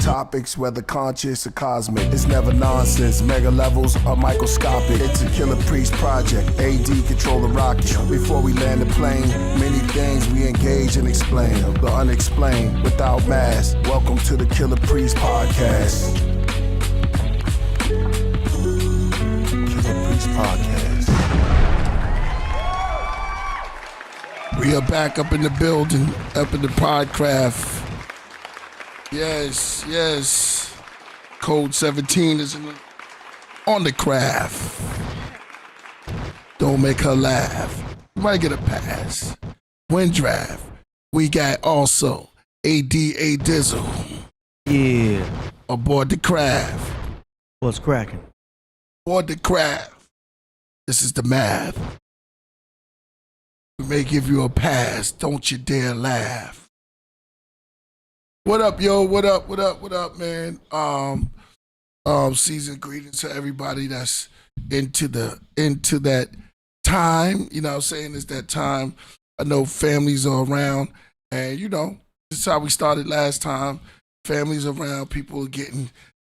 topics, whether conscious or cosmic. It's never nonsense, mega levels or microscopic. It's a Killah Priest project, AD control the rocket. Before we land the plane, many things we engage and explain. The unexplained, without mask. Welcome to the Killah Priest podcast. Killah Priest podcast. We are back up in the building, up in the Podcraft. Yes, yes. Code 17 is on the craft. Don't make her laugh. You might get a pass. Win draft. We got also ADA Dizzle. Yeah. Aboard the craft. What's cracking? Aboard the craft. This is the math. We may give you a pass. Don't you dare laugh. What up, yo? What up? What up? What up, man? Season greetings to everybody that's into that time. You know what I'm saying? It's that time. I know families are around, and you know, this is how we started last time. Families around, people are getting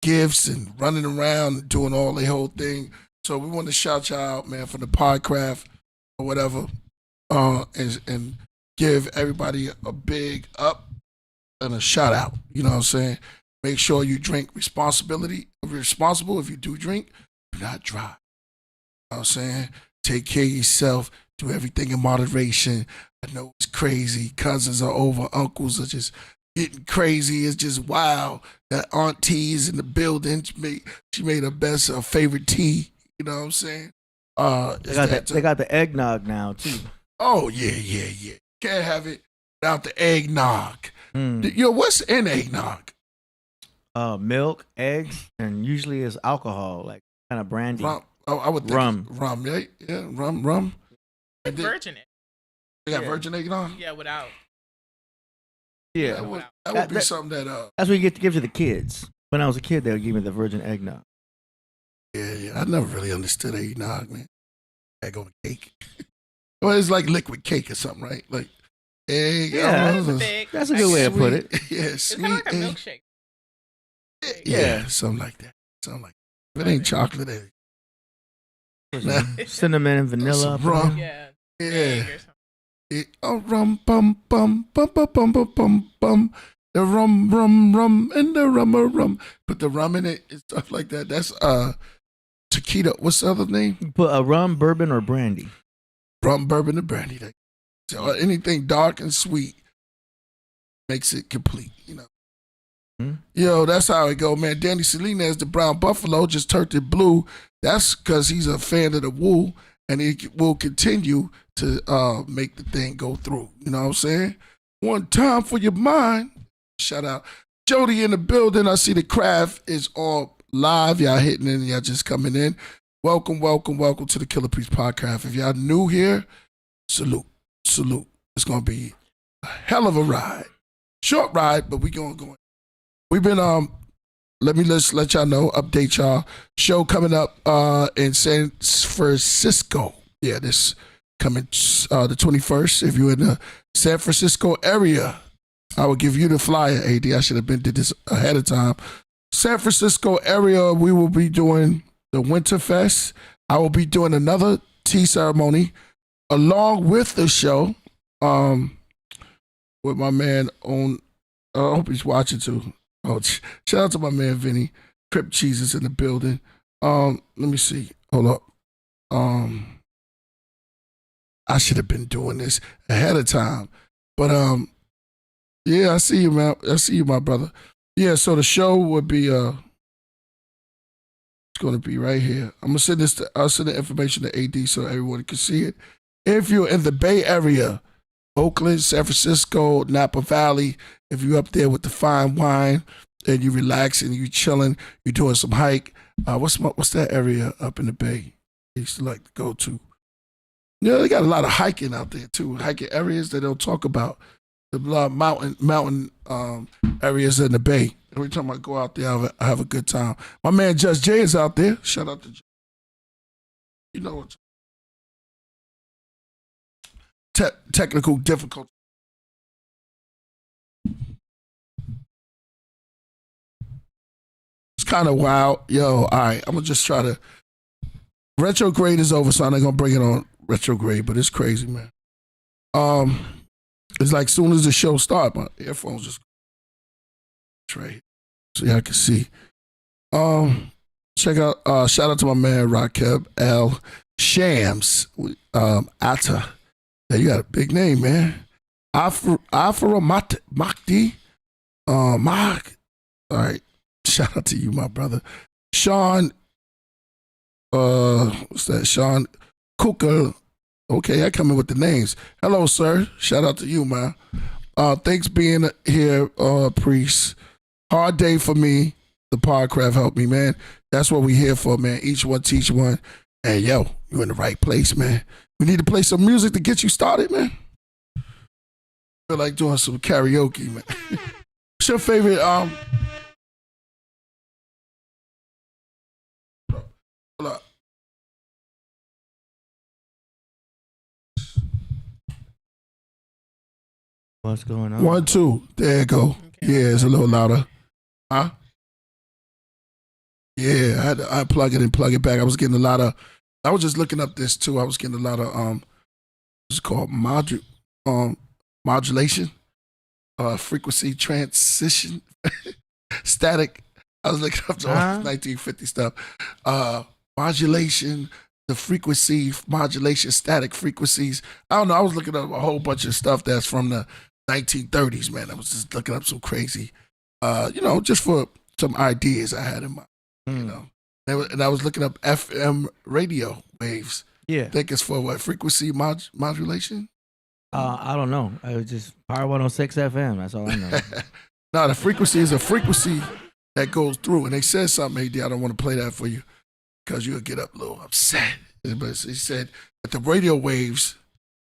gifts and running around and doing all their whole thing. So we want to shout y'all out, man, for the Podcraft or whatever, and give everybody a big up and a shout out. You know what I'm saying? Make sure you drink responsible. If you do drink, do not drive. You know what I'm saying? Take care of yourself. Do everything in moderation. I know it's crazy. Cousins are over. Uncles are just getting crazy. It's just wild. That auntie is in the building. She made her best, her favorite tea. You know what I'm saying? They got the eggnog now, too. Oh, yeah. Can't have it without the eggnog. Yo, what's in eggnog? Milk, eggs, and usually it's alcohol, like kind of brandy. Rum. Oh, I would think rum, right? Yeah, rum. It's virgin egg. They got virgin eggnog? Yeah, without. Yeah, that would be something that. That's what you get to give to the kids. When I was a kid, they would give me the virgin eggnog. Yeah. I never really understood eggnog, man. Egg on a cake. Well, it's like liquid cake or something, right? Like egg. Yeah, that's a good way to put it. Yeah, it's kind of like a milkshake. Yeah, something like that. If it ain't chocolate egg. Cinnamon and vanilla. Rum. Yeah. Rum, bum, bum, bum, bum, bum, bum, bum, bum. The rum, and the rum. Put the rum in it and stuff like that. That's tequila. What's the other name? You put a rum, bourbon, or brandy. Rum, bourbon, and brandy. So anything dark and sweet makes it complete, you know. Yo, that's how it go, man. Danny Salinas, the Brown Buffalo, just turned it blue. That's because he's a fan of the wool, and he will continue to make the thing go through. You know what I'm saying? One time for your mind. Shout out. Jody in the building. I see the craft is all live. Y'all hitting in. Y'all just coming in. Welcome to the Killah Priest Podcast. If y'all new here, salute. It's going to be a hell of a ride. Short ride, but we going to go in. We've been, let y'all know, update y'all. Show coming up in San Francisco. Yeah, this coming the 21st. If you're in the San Francisco area, I will give you the flyer, AD. I should have been did this ahead of time. San Francisco area, we will be doing the Winter Fest. I will be doing another tea ceremony along with the show with my man on, I hope he's watching too. Oh, shout out to my man Vinny. Crip Cheese is in the building. Let me see. Hold up. I should have been doing this ahead of time. But yeah, I see you, man. I see you, my brother. Yeah, so the show would be it's gonna be right here. I'm gonna send I'll send the information to AD so everyone can see it. If you're in the Bay Area, Oakland, San Francisco, Napa Valley, if you're up there with the fine wine and you relaxing, you chilling, you're doing some hike. What's that area up in the Bay I used to like to go to? Yeah, they got a lot of hiking out there too. Hiking areas they don't talk about. The mountain areas in the Bay. Every time I go out there, I have a good time. My man Just Jay is out there. Shout out to Jay. You know what? Technical difficulty. kind of wild. Yo, all right, I'm gonna just try to. Retrograde is over, so I'm not gonna bring it on retrograde, but it's crazy, man. It's like soon as the show starts, my earphones just right, so y'all can see. Check out. Shout out to my man Rakeb L Shams. Atta. Hey, you got a big name, man. Afra Makdi. Mark. All right. Shout out to you, my brother. Sean. What's that? Sean Kukel. Okay, I come in with the names. Hello, sir. Shout out to you, man. Thanks being here, Priest. Hard day for me. The Podcraft helped me, man. That's what we here for, man. Each one teach one. And yo, you in the right place, man. We need to play some music to get you started, man. Feel like doing some karaoke, man. What's your favorite? Hold up. What's going on? 1, 2. There you go. Okay. Yeah, it's a little louder. Huh? Yeah, I had to unplug it and plug it back. I was getting a lot of. I was just looking up this too. I was getting a lot of what's it called modulation, frequency transition, static. I was looking up all 1950 stuff. Modulation, the frequency, modulation, static frequencies. I don't know. I was looking up a whole bunch of stuff that's from the 1930s, man. I was just looking up some crazy, just for some ideas I had in mind, you know. And I was looking up FM radio waves. Yeah. I think it's for what, frequency modulation? I don't know. I was just Power 106 FM. That's all I know. No, the frequency is a frequency that goes through. And they said something, AD, I don't want to play that for you because you'll get up a little upset. But he said that the radio waves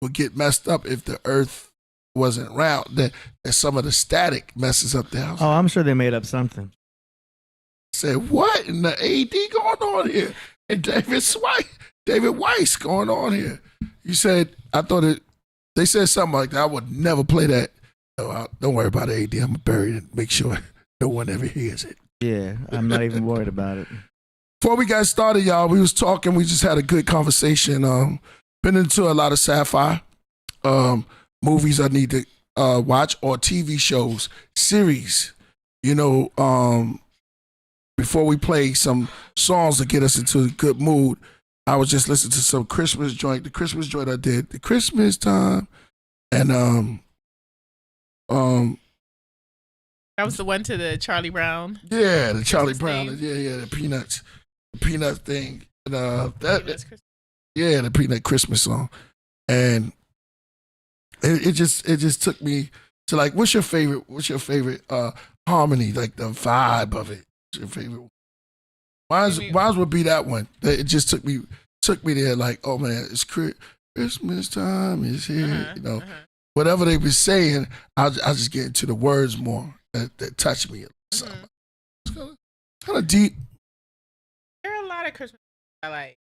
would get messed up if the earth wasn't round, that some of the static messes up the house. Oh, I'm sure they made up something. Said, what in the AD going on here? And David Weiss going on here. You said, they said something like that. I would never play that. No, don't worry about it, AD. I'm going to bury it and make sure no one ever hears it. Yeah, I'm not even worried about it. Before we got started, y'all, we was talking. We just had a good conversation. Been into a lot of sci-fi movies I need to watch, or TV shows, series. Before we play some songs to get us into a good mood, I was just listening to some Christmas joint. The Christmas joint I did, the Christmas time, and that was the one to the Charlie Brown. Yeah, the Charlie Christmas Brown. thing. Yeah, the peanut thing. And the peanut Christmas song, and it just took me to like, what's your favorite harmony, like the vibe of it? Your favorite one? Mine would be that one. It just took me there, like, oh man, it's Christmas time is here. Whatever they were saying, I'll just get into the words more that touch me. It's kind of deep. There are a lot of Christmas I like.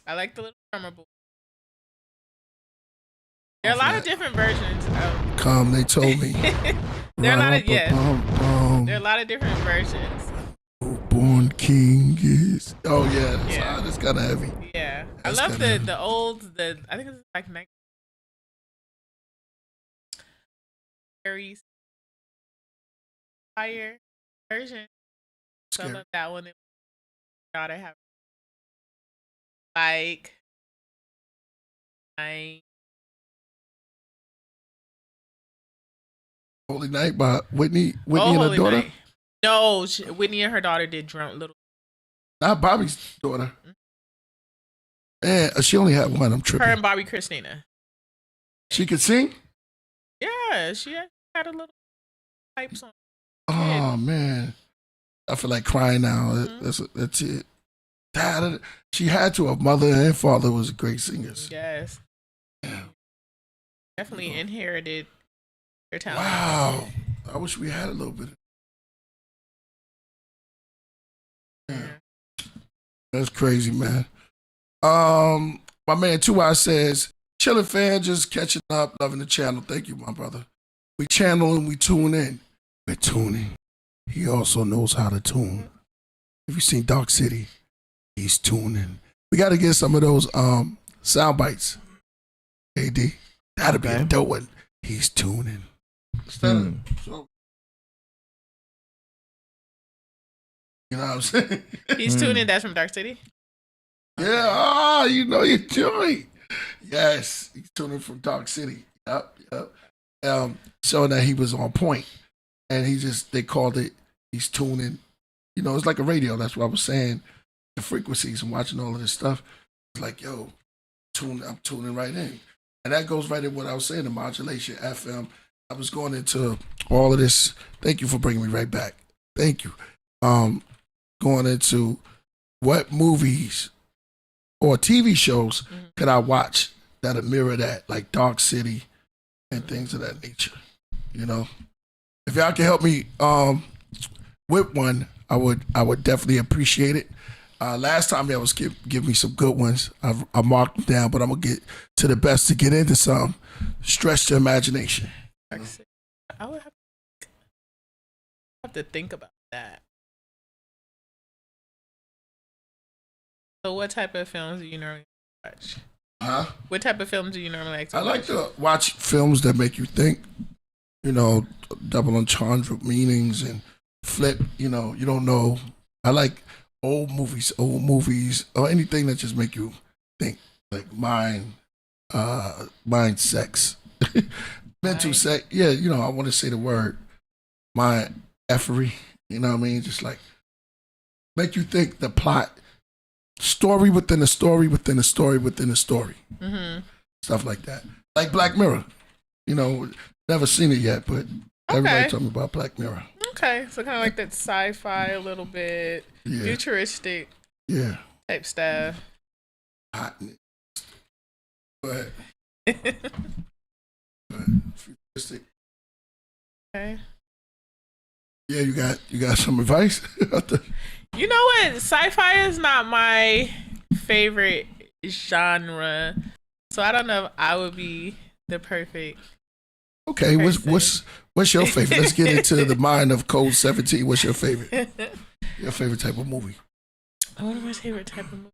I like the little drummer boy. There are a lot of different versions of. Come, they told me. There are a lot of There are a lot of different versions. Born King is. Oh yeah, that's kind of heavy. Yeah, That's I love kinda the old. I think it's like Harry's fire version. So I Scary. love that one. Daughter have like Holy Night by Whitney and her Holy daughter. Night. No, Whitney and her daughter did little. Not Bobby's daughter. Man, she only had one. I'm tripping. Her and Bobby Christina. She could sing? Yeah, she had a little type song. Oh man, I feel like crying now. That's it. She had to. Her mother and father was great singers. Yes. Yeah. Definitely inherited their talent. Wow. I wish we had a little bit. Yeah. That's crazy, man. My man 2I says, chilling fan, just catching up, loving the channel. Thank you, my brother. We channel and we tune in. We're tuning. he also knows how to tune. If you've seen Dark City, he's tuning. We got to get some of those sound bites. AD, that'll be a dope one. He's tuning. So, you know what I'm saying? He's tuning. That's from Dark City. Yeah, you know your joint. Yes, he's tuning from Dark City. Yep. Showing that he was on point, and they called it. He's tuning. You know, it's like a radio. That's what I was saying. The frequencies and watching all of this stuff. It's like, yo, I'm tuning right in. And that goes right in what I was saying, the modulation, FM. I was going into all of this. Thank you for bringing me right back. Thank you. Going into what movies or TV shows could I watch that'll mirror that, like Dark City and things of that nature. You know? If y'all can help me with one, I would definitely appreciate it. Last time y'all was give me some good ones. I marked them down, but I'm gonna get to the best to get into some. Stretch the imagination. I would have to think about that. So, what type of films do you normally watch? Huh? What type of films do you normally like to watch? I like to watch films that make you think. You know, double entendre meanings and flip. You know, you don't know. I like old movies, or anything that just make you think, like mind sex, mental sex. Yeah, you know, I want to say the word mind effery. You know what I mean? Just like make you think the plot, story within a story within a story within a story, stuff like that. Like Black Mirror. You know, never seen it yet, but everybody told me about Black Mirror. Okay, so kind of like that sci-fi a little bit, futuristic, type stuff. Hotness. But futuristic. Okay. Yeah, you got some advice? You know what? Sci-fi is not my favorite genre, so I don't know if I would be the perfect. Okay, what's your favorite? Let's get into the mind of Code 17. What's your favorite? Your favorite type of movie? What is my favorite type of movie?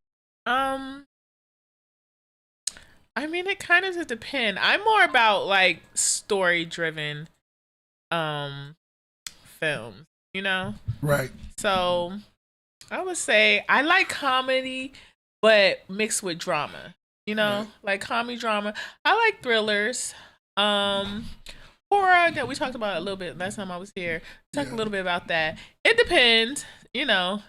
I mean, it kind of just depends. I'm more about like story-driven films, you know? Right. So I would say I like comedy, but mixed with drama. You know, like comedy drama. I like thrillers. Horror that we talked about a little bit last time I was here. Talked a little bit about that. It depends, you know.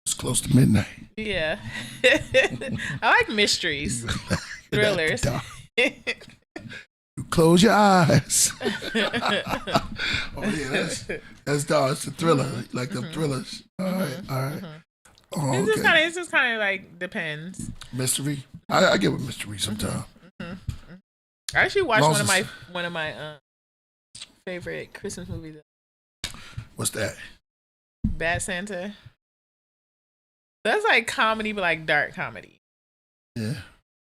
It's close to midnight. Yeah. I like mysteries. Thrillers. You close your eyes. Oh yeah, that's dark. It's a thriller, like the thrillers. All right. Oh, It's just kind of like depends. Mystery. I get with mystery sometimes. I actually watched one of my favorite Christmas movies. What's that? Bad Santa. That's like comedy, but like dark comedy. Yeah.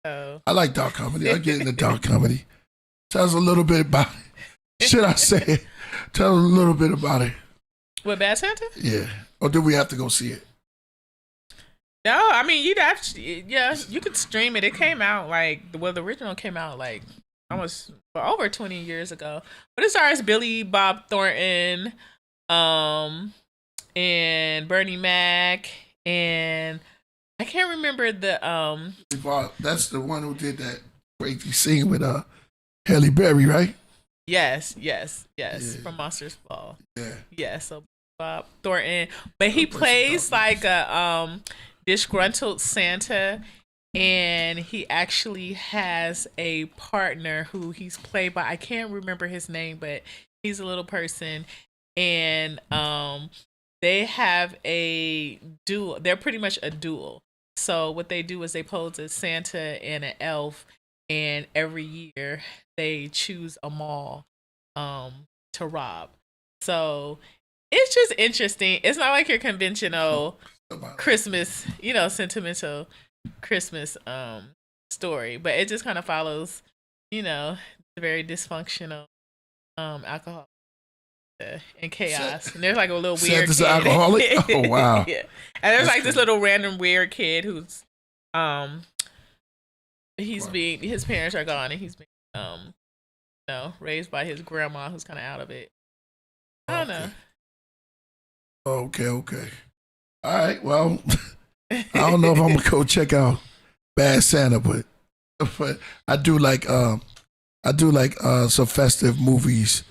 So I like dark comedy. I get into dark comedy. Tell us a little bit about it. Should I say it? Tell us a little bit about it. With Bad Santa? Yeah. Or do we have to go see it? No, I mean you could stream it. It came out the original came out like almost over 20 years ago. But it stars Billy Bob Thornton, and Bernie Mac, and I can't remember the That's the one who did that crazy scene with Halle Berry, right? Yes, yeah. From Monsters Ball. Yeah, so Bob Thornton, but he plays like a disgruntled Santa, and he actually has a partner who he's played by, I can't remember his name, but he's a little person, and they have a duel. They're pretty much a duel. So what they do is they pose as Santa and an elf, and every year they choose a mall to rob. So it's just interesting. It's not like your conventional Christmas, sentimental Christmas story, but it just kind of follows, the very dysfunctional alcohol. and chaos. And there's like a little weird Santa's kid. an alcoholic? Oh, wow. Yeah. And there's like this little random weird kid who's his parents are gone and he's being raised by his grandma who's kind of out of it. I don't know. Okay. All right. Well, I don't know if I'm gonna go check out Bad Santa, but I do like some festive movies.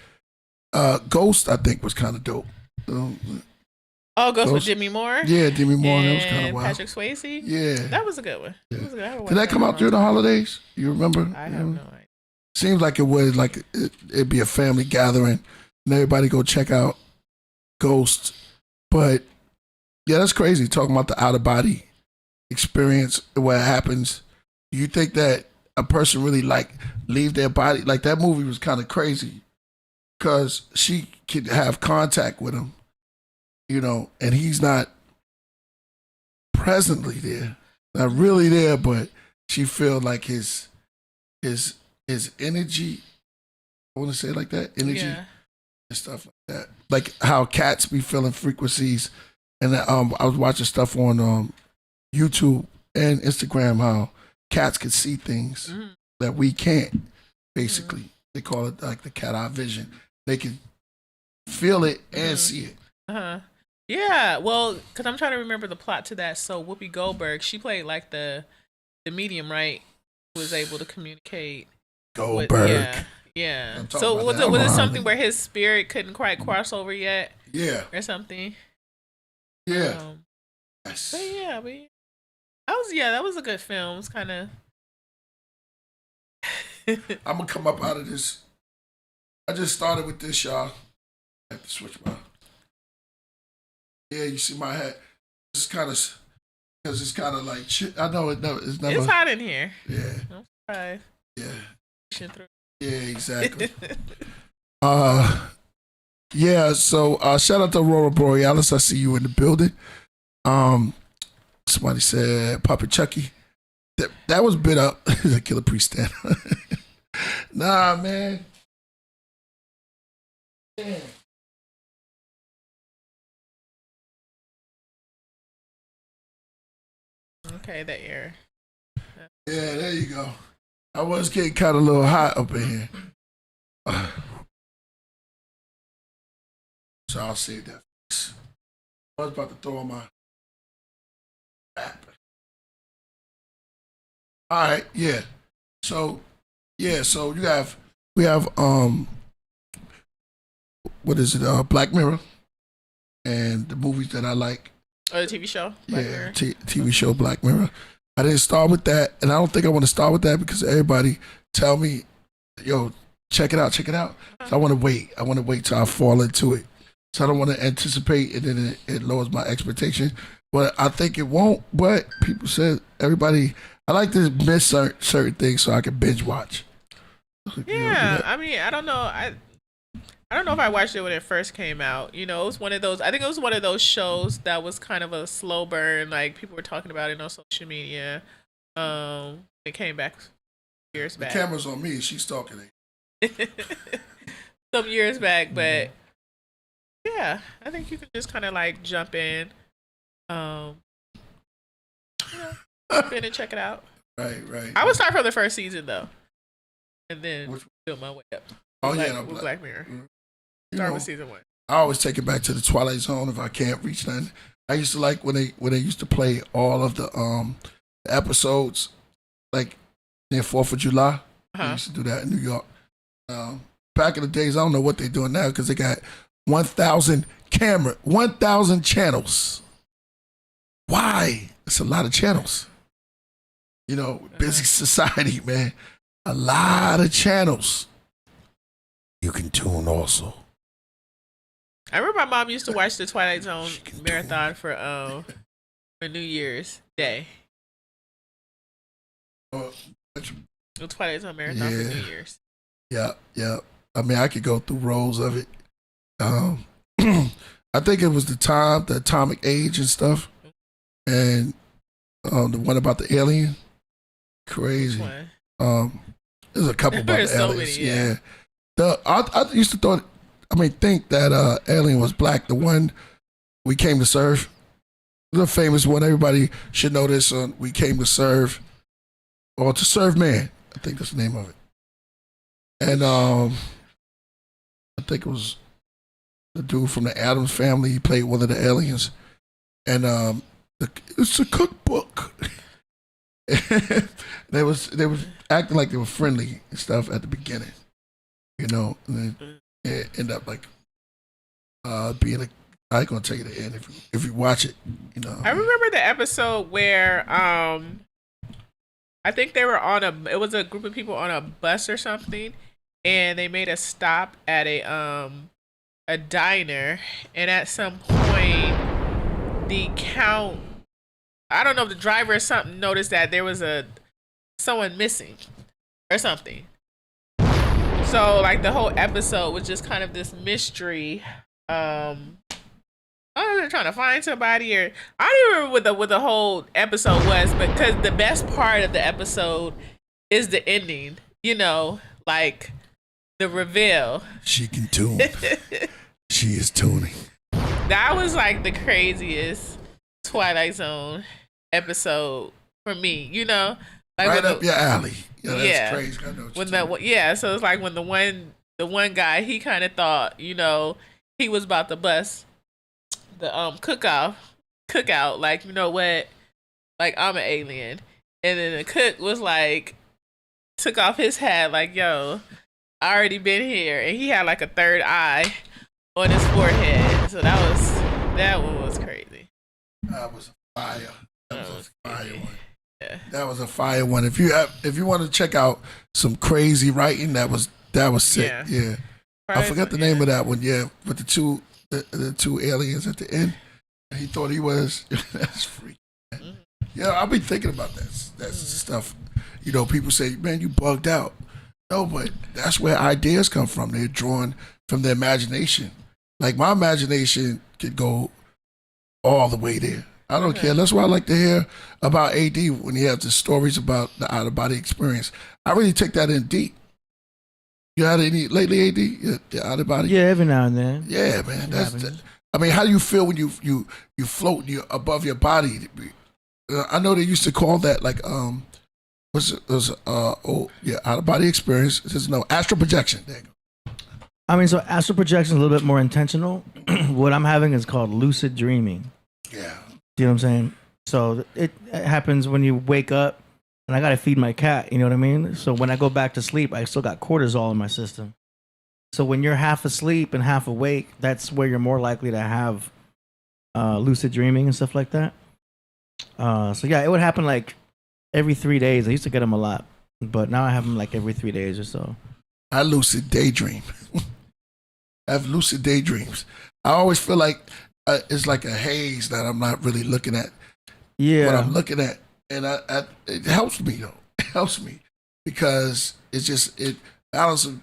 Ghost, I think, was kind of dope. Ghost with Demi Moore? Yeah, Demi Moore. And that was kind of wild. Patrick Swayze? Yeah. That was a good one. Yeah. Did that come out during the holidays? You remember? I have no idea. Seems like it was like it'd be a family gathering and everybody go check out Ghost. But yeah, that's crazy talking about the out of body experience, what happens. You think that a person really leave their body? Like that movie was kind of crazy because she could have contact with him, and he's not presently there, not really there, but she feel like his energy. I want to say it like that, energy and stuff like that. Like how cats be feeling frequencies, and I was watching stuff on YouTube and Instagram how cats could see things that we can't. Basically, they call it like the cat eye vision. They can feel it and see it. Yeah, well, because I'm trying to remember the plot to that. So Whoopi Goldberg, she played like the medium, right? Who was able to communicate. Goldberg. Yeah. So was it something where his spirit couldn't quite cross over yet? Yeah. Or something? Yeah. But yeah. That was a good film. It's kind of. I'm gonna come up out of this. I just started with this, y'all. I have to switch my. Yeah, you see my hat. It's kind of because it's kind of like shit. I know it's never. It's hot in here. Yeah. I'm surprised. Yeah. Yeah, exactly. Yeah. So shout out to Aurora Borealis. I see you in the building. Somebody said Papa Chucky. That was bit up. He's a Killah Priest stand. Nah, man. Damn. Okay, the air. Yeah, there you go. I was getting kind of a little hot up in here. So I'll save that. I was about to throw on my app. All right, yeah. So we have what is it? Black Mirror, and the movies that I like. Oh, the TV show. Black Mirror. TV show Black Mirror. I didn't start with that, and I don't think I want to start with that because everybody tell me, "Yo, check it out." So I want to wait. I want to wait till I fall into it. So I don't want to anticipate, and then it lowers my expectation. But I think it won't. But people said I like to miss certain things so I can binge watch. Yeah, I mean, I don't know. I don't know if I watched it when it first came out. It was one of those. I think it was one of those shows that was kind of a slow burn. Like people were talking about it on social media. It came back years back. The camera's on me. She's talking. Some years back, but yeah, I think you could just kind of like jump in. Jump in and check it out. Right. I would start from the first season though, and then build my way up. With Black Mirror. Start with season 1. I always take it back to the Twilight Zone if I can't reach nothing. I used to like when they used to play all of the episodes, like near 4th of July. They used to do that in New York. Back in the days, I don't know what they're doing now because they got 1,000 channels. Why? It's a lot of channels. Busy society, man. A lot of channels. You can tune also. I remember my mom used to watch the Twilight Zone marathon for New Year's Day. The Twilight Zone marathon for New Year's. Yeah. I mean, I could go through rows of it. I think it was the atomic age and stuff, and the one about the alien. Crazy. There's a couple about the aliens. Many, yeah. I used to think that alien was black. The one we came to serve, the famous one. Everybody should know this. We came to serve, or to serve man. I think that's the name of it. And I think it was the dude from the Addams Family. He played one of the aliens, and it's a cookbook. they was acting like they were friendly and stuff at the beginning, and then it ended up like being I ain't gonna tell you the end if you watch it, I remember the episode where I think they were it was a group of people on a bus or something, and they made a stop at a diner, and at some point the count, I don't know if the driver or something, noticed that there was someone missing or something. So like the whole episode was just kind of this mystery. I don't know, they're trying to find somebody, or I don't remember what the whole episode was, but because the best part of the episode is the ending, like the reveal. She can tune. She is tuning. That was like the craziest Twilight Zone episode for me, like right up your alley. That's crazy. I know what so it's like when the one guy, he kind of thought, he was about to bust the cookout, like, you know what, like, I'm an alien, and then the cook was like, took off his hat like, yo, I already been here, and he had like a third eye on his forehead. So that one was crazy. That was a fire. That was a fire one. Yeah. That was a fire one. If you want to check out some crazy writing, that was sick. Yeah. I forgot the name of that one. Yeah, with the two aliens at the end. He thought he was. That's freaky. Mm-hmm. Yeah, I'll be thinking about that. That's stuff. People say, man, you bugged out. No, but that's where ideas come from. They're drawn from their imagination. Like, my imagination could go all the way there. I don't care. That's why I like to hear about AD when he has the stories about the out-of-body experience. I really take that in deep. You had any lately, AD? The out-of-body? Yeah, every now and then. Yeah, man. How do you feel when you float above your body? I know they used to call that like out-of-body experience. There's no astral projection. There you go. So astral projection is a little bit more intentional. What I'm having is called lucid dreaming. Yeah. Do you know what I'm saying? So it happens when you wake up, and I got to feed my cat. You know what I mean? So when I go back to sleep, I still got cortisol in my system. So when you're half asleep and half awake, that's where you're more likely to have lucid dreaming and stuff like that. So yeah, it would happen like every 3 days. I used to get them a lot, but now I have them like every 3 days or so. I lucid daydream. I have lucid daydreams. I always feel like it's like a haze that I'm not really looking at. Yeah. What I'm looking at. And it helps me, though. It helps me because it balances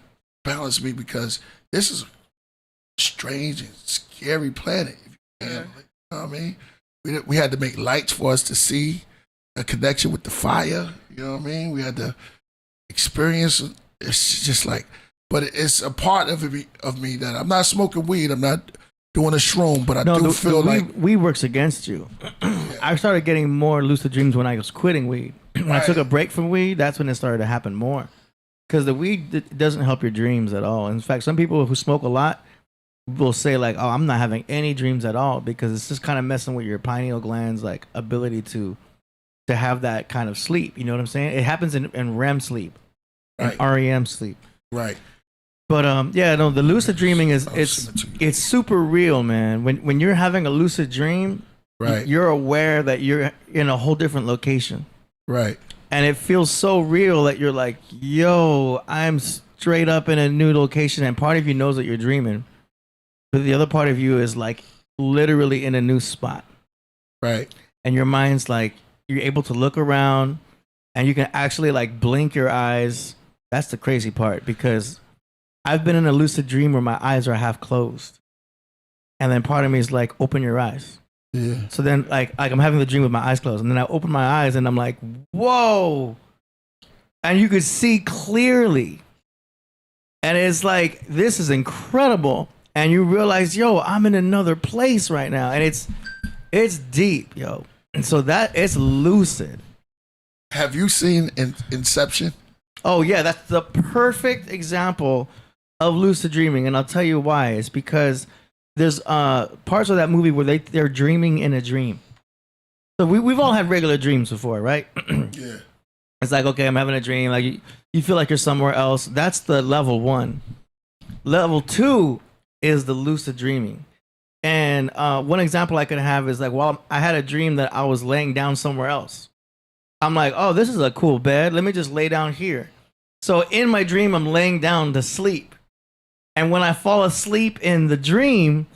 me, because this is a strange and scary planet. If you can handle it. You know what I mean? We had to make lights for us to see a connection with the fire. You know what I mean? We had to experience. It's just like, but it's a part of me that I'm not smoking weed. I'm not doing a shroom, but I do feel like weed works against you. I started getting more lucid dreams when I was quitting weed. When I took a break from weed, that's when it started to happen more. Because the weed doesn't help your dreams at all. In fact, some people who smoke a lot will say like, "Oh, I'm not having any dreams at all," because it's just kind of messing with your pineal gland's like ability to have that kind of sleep. You know what I'm saying? It happens in REM sleep, and REM sleep. Right. But the lucid dreaming it's super real, man. When you're having a lucid dream, right, you're aware that you're in a whole different location. Right. And it feels so real that you're like, yo, I'm straight up in a new location, and part of you knows that you're dreaming, but the other part of you is like literally in a new spot. Right. And your mind's like, you're able to look around and you can actually like blink your eyes. That's the crazy part, because I've been in a lucid dream where my eyes are half closed. And then part of me is like, open your eyes. Yeah. So then like I'm having the dream with my eyes closed, and then I open my eyes and I'm like, whoa. And you could see clearly. And it's like, this is incredible. and you realize, yo, I'm in another place right now, and it's deep, yo. And so that it's lucid. Have you seen Inception? Oh yeah, that's the perfect example of lucid dreaming, and I'll tell you why. It's because there's parts of that movie where they're dreaming in a dream. So we've all had regular dreams before, right? Yeah. It's like, okay, I'm having a dream. Like you feel like you're somewhere else. That's the level 1. Level 2 is the lucid dreaming. And one example I could have is like, well, I had a dream that I was laying down somewhere else. I'm like, oh, this is a cool bed. Let me just lay down here. So in my dream, I'm laying down to sleep. And when I fall asleep in the dream,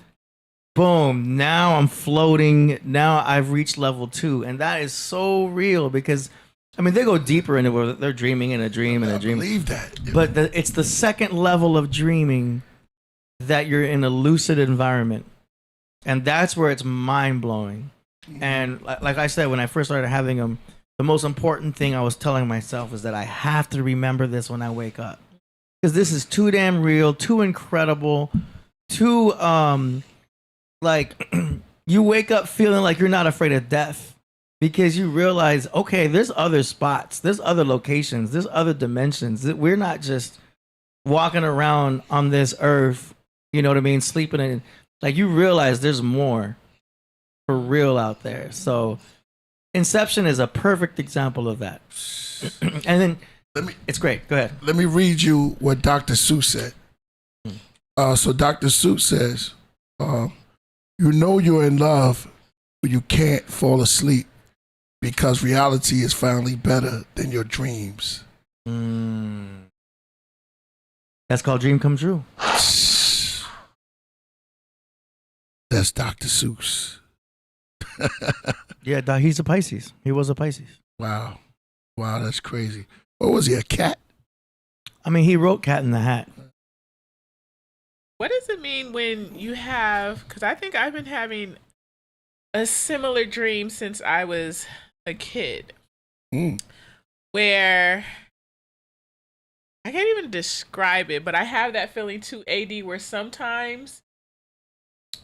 boom, now I'm floating. Now I've reached level 2. And that is so real because, I mean, they go deeper into where they're dreaming in a dream and a dream. I believe that. But it's the second level of dreaming that you're in a lucid environment. And that's where it's mind-blowing. And like I said, when I first started having them, the most important thing I was telling myself is that I have to remember this when I wake up. Because this is too damn real, too incredible, too, like, you wake up feeling like you're not afraid of death. Because you realize, okay, there's other spots, there's other locations, there's other dimensions. We're not just walking around on this earth, you know what I mean, sleeping in. Like, you realize there's more for real out there. So Inception is a perfect example of that. And then it's great. Go ahead. Let me read you what Dr. Seuss said. So Dr. Seuss says, you know you're in love, but you can't fall asleep because reality is finally better than your dreams. That's called dream come true. That's Dr. Seuss. Yeah, he's a Pisces. He was a Pisces. Wow, that's crazy. What was he, a cat? I mean, he wrote Cat in the Hat. What does it mean when you have, because I think I've been having a similar dream since I was a kid, where I can't even describe it, but I have that feeling too, AD, where sometimes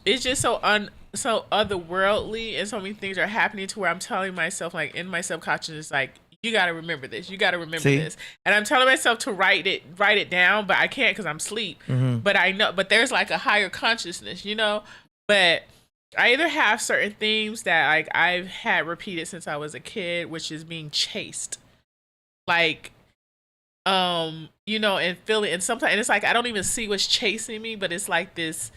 it's just so otherworldly and so many things are happening to where I'm telling myself, like, in my subconscious, like, you got to remember this. You got to remember this. And I'm telling myself to write it down, but I can't because I'm asleep. But I know, but there's like a higher consciousness, you know? But I either have certain themes that like I've had repeated since I was a kid, which is being chased. Like, you know, and feeling, and sometimes, and it's like, I don't even see what's chasing me, but it's like this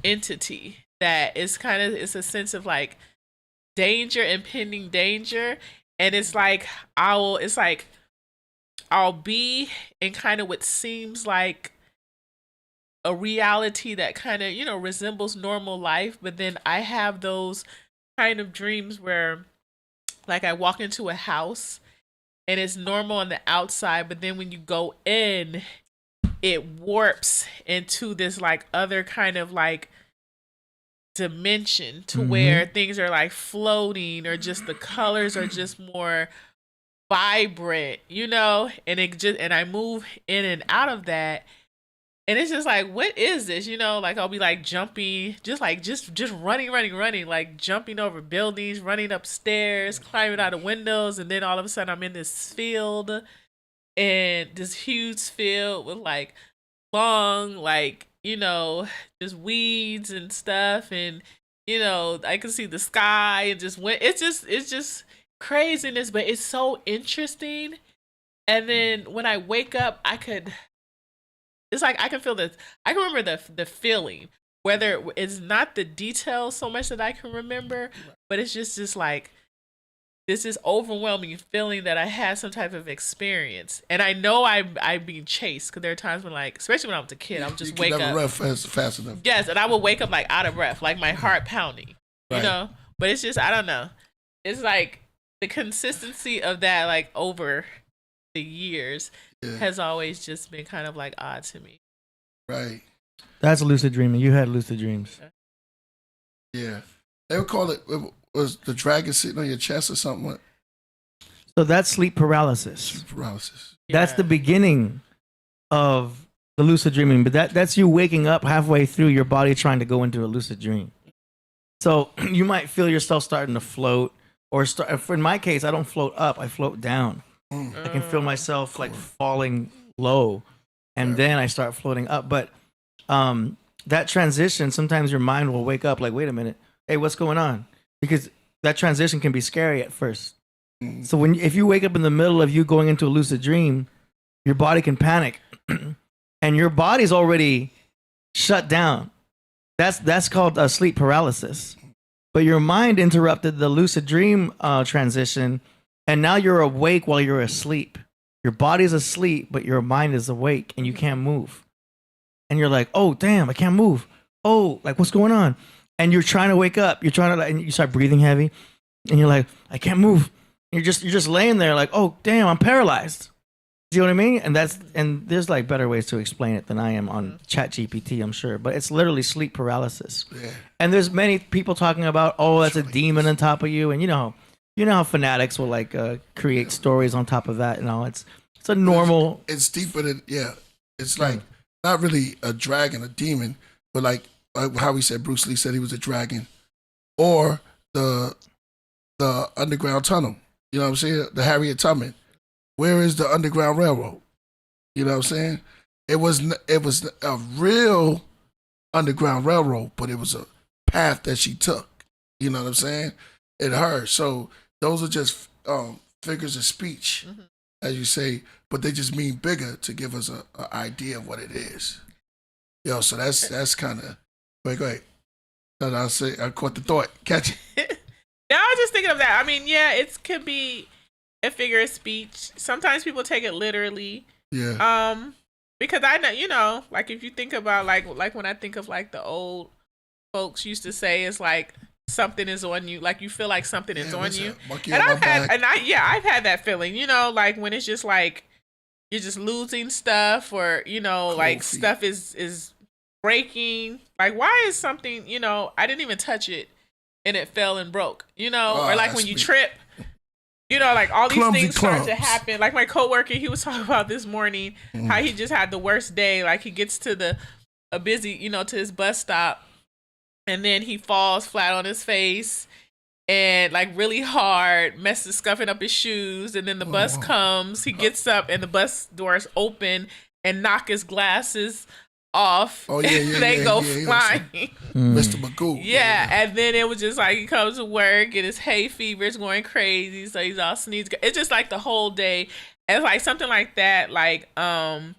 entity that is kind of, it's a sense of like danger, impending danger. And it's like I'll be in kind of what seems like a reality that kind of, you know, resembles normal life, but then I have those kind of dreams where like I walk into a house and it's normal on the outside, but then when you go in, it warps into this like other kind of like dimension to where things are like floating, or just the colors are just more vibrant, you know, and I move in and out of that, and it's just like, what is this, you know? Like I'll be like jumping, just running, like jumping over buildings, running upstairs, climbing out of windows, and then all of a sudden I'm in this field, and this huge field with like long, like, you know, just weeds and stuff, and you know, I can see the sky and just it's just craziness, but it's so interesting. And then when I wake up, it's like I can feel this. I can remember the feeling, whether it's not the details so much that I can remember, but it's just like this is overwhelming feeling that I had some type of experience. And I know I'm being chased, because there are times when, like, especially when I was a kid, I would just wake up. Never run fast enough. Yes, and I would wake up like out of breath, like my heart pounding, you know? But it's just, I don't know. It's like the consistency of that, like over the years, has always just been kind of like odd to me. Right. That's lucid dreaming. You had lucid dreams. Yeah. They would call it, was the dragon sitting on your chest or something? So that's sleep paralysis. Sleep paralysis. That's the beginning of the lucid dreaming, but that's you waking up halfway through your body trying to go into a lucid dream. So you might feel yourself starting to float, or in my case, I don't float up, I float down. I can feel myself like falling low, and then I start floating up. But that transition, sometimes your mind will wake up like, wait a minute, hey, what's going on? Because that transition can be scary at first. So if you wake up in the middle of you going into a lucid dream, your body can panic. And your body's already shut down. That's called sleep paralysis. But your mind interrupted the lucid dream transition, and now you're awake while you're asleep. Your body's asleep, but your mind is awake, and you can't move. And you're like, oh, damn, I can't move. Oh, like, what's going on? And you're trying to wake up. You're trying to, and you start breathing heavy, and you're like, I can't move. You're just laying there like, oh, damn, I'm paralyzed. Do you know what I mean? And there's like better ways to explain it than I am on ChatGPT, I'm sure. But it's literally sleep paralysis. Yeah. And there's many people talking about, oh, that's a demon on top of you. And you know how fanatics will like create stories on top of that. It's a normal. It's deeper than It's like not really a dragon, a demon, but like how we said Bruce Lee said he was a dragon, or the underground tunnel. You know what I'm saying? The Harriet Tubman. Where is the Underground Railroad? You know what I'm saying? It was a real Underground Railroad, but it was a path that she took. You know what I'm saying? In her. So those are just figures of speech, as you say, but they just mean bigger to give us an idea of what it is. So that's kind of. Wait, go ahead. I'll say I caught the thought. Catch it. Yeah, I was just thinking of that. I mean, yeah, it could be a figure of speech. Sometimes people take it literally. Yeah. Because I know, like if you think about like when I think of like the old folks used to say, it's like something is on you, like you feel like something is on you. And I've had that feeling, like when it's just like you're just losing stuff, or like stuff is breaking. Like why is something, I didn't even touch it and it fell and broke, or like when you trip. Like all these things start to happen. Like my coworker, he was talking about this morning how he just had the worst day. Like he gets to a busy, to his bus stop, and then he falls flat on his face and like really hard, scuffing up his shoes. And then the bus comes, he gets up and the bus doors open and knock his glasses off. Oh yeah, they go flying. Mr. Magoo. Yeah, and then it was just like he comes to work and his hay fever is going crazy, so he's all sneezing. It's just like the whole day. And it's like something like that. Like the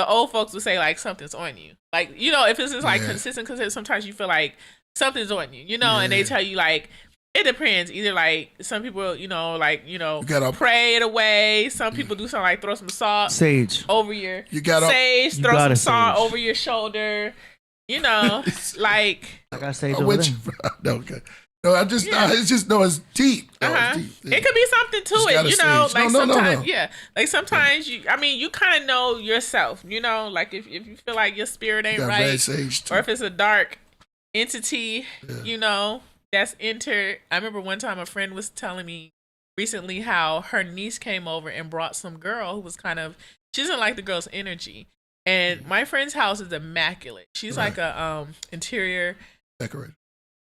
old folks would say like something's on you. Like if it's just like consistent, because sometimes you feel like something's on you. And they tell you like. It depends. Either like some people, you gotta pray it away. Some people do something like throw some salt, sage over your sage, throw some salt over your shoulder. Like I got sage over there. No, it's deep. It's deep. It could be something to it, like sometimes, like sometimes you kind of know yourself, like if you feel like your spirit ain't right, or if it's a dark entity, that's entered. I remember one time a friend was telling me recently how her niece came over and brought some girl who was she doesn't like the girl's energy. And my friend's house is immaculate. She's like a interior decorator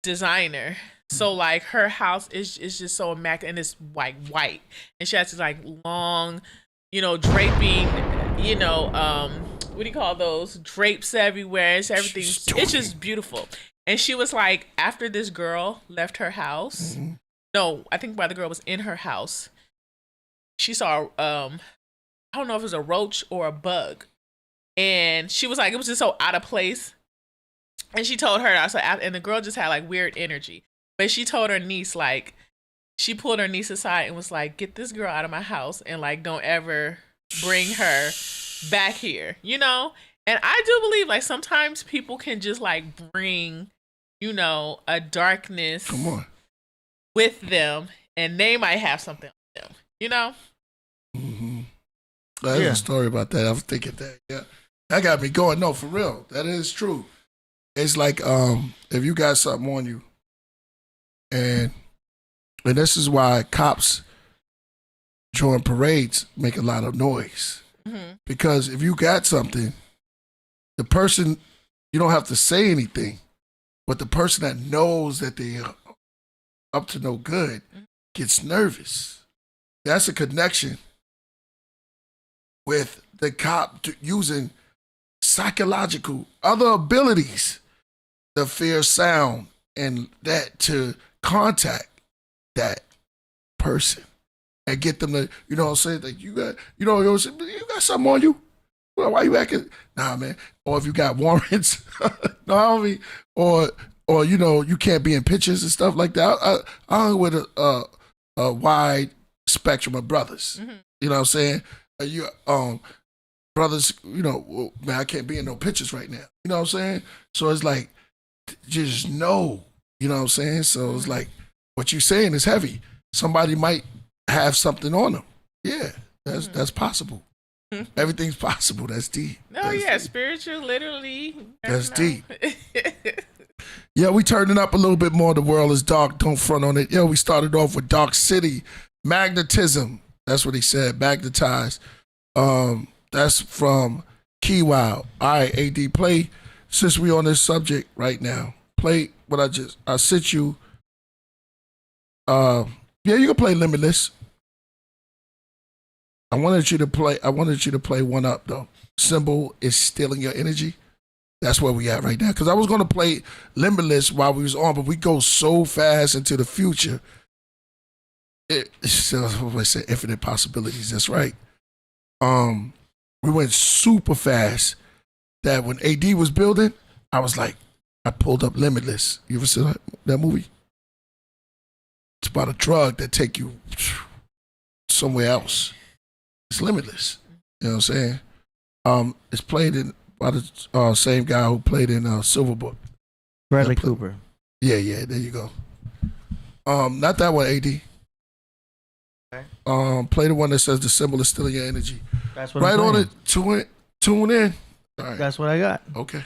designer. So like her house is just so immaculate, and it's like white. And she has this like long, draping, what do you call those? Drapes everywhere. Everything's it's just beautiful. And she was like, after this girl left her house, no, I think while the girl was in her house, she saw, I don't know if it was a roach or a bug. And she was like, it was just so out of place. And she told her, and the girl just had like weird energy. But she told her niece, like, she pulled her niece aside and was like, get this girl out of my house and like, don't ever bring her back here, And I do believe like sometimes people can just like bring a darkness with them, and they might have something on them, There's a story about that. I was thinking that, that got me going. No, for real, that is true. It's like if you got something on you, and this is why cops during parades make a lot of noise, because if you got something the person, you don't have to say anything, but the person that knows that they're up to no good gets nervous. That's a connection with the cop using psychological other abilities, the fear sound and that to contact that person and get them to, you know what I'm saying? Like you got something on you? Well, why you acting? Nah, man. Or if you got warrants, no, I don't mean, or you know, you can't be in pictures and stuff like that. I hung with a wide spectrum of brothers. Mm-hmm. You know what I'm saying? Brothers, you know, well, man, I can't be in no pictures right now. You know what I'm saying? So it's like, just know, you know what I'm saying? So it's like, what you saying is heavy. Somebody might have something on them. Yeah, that's possible. Everything's possible. That's deep. That's spiritual, literally. That's deep. Yeah, we turning up a little bit more. The world is dark. Don't front on it. Yeah, we started off with Dark City, magnetism. That's what he said. Magnetized. That's from Key Wild. All right, AD, play. Since we on this subject right now, play what I sent you. Yeah, you can play Limitless. I wanted you to play One Up though. Symbol is stealing your energy. That's where we at right now. Because I was gonna play Limitless while we was on, but we go so fast into the future. It's infinite possibilities. That's right. We went super fast. That when AD was building, I was like, I pulled up Limitless. You ever seen that movie? It's about a drug that take you somewhere else. It's Limitless. You know what I'm saying? It's played by the same guy who played in Silver Book. Bradley Cooper. Yeah, there you go. Not that one, AD. Okay. Play the one that says the symbol is stealing your energy. That's what right I'm on it. Tune in. All right. That's what I got. Okay.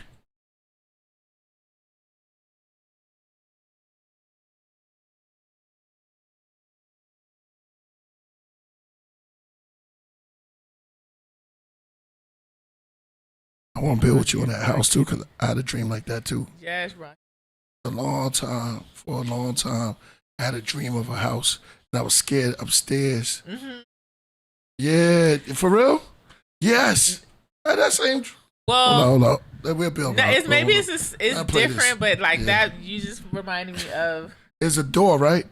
I want to build with you in that house too, because I had a dream like that too. Yes, right. For a long time, I had a dream of a house, and I was scared upstairs. Mm-hmm. Yeah, for real? Yes. That same. Well, hold up. We'll build. It's different, but like that, you just reminded me of. There's a door, right?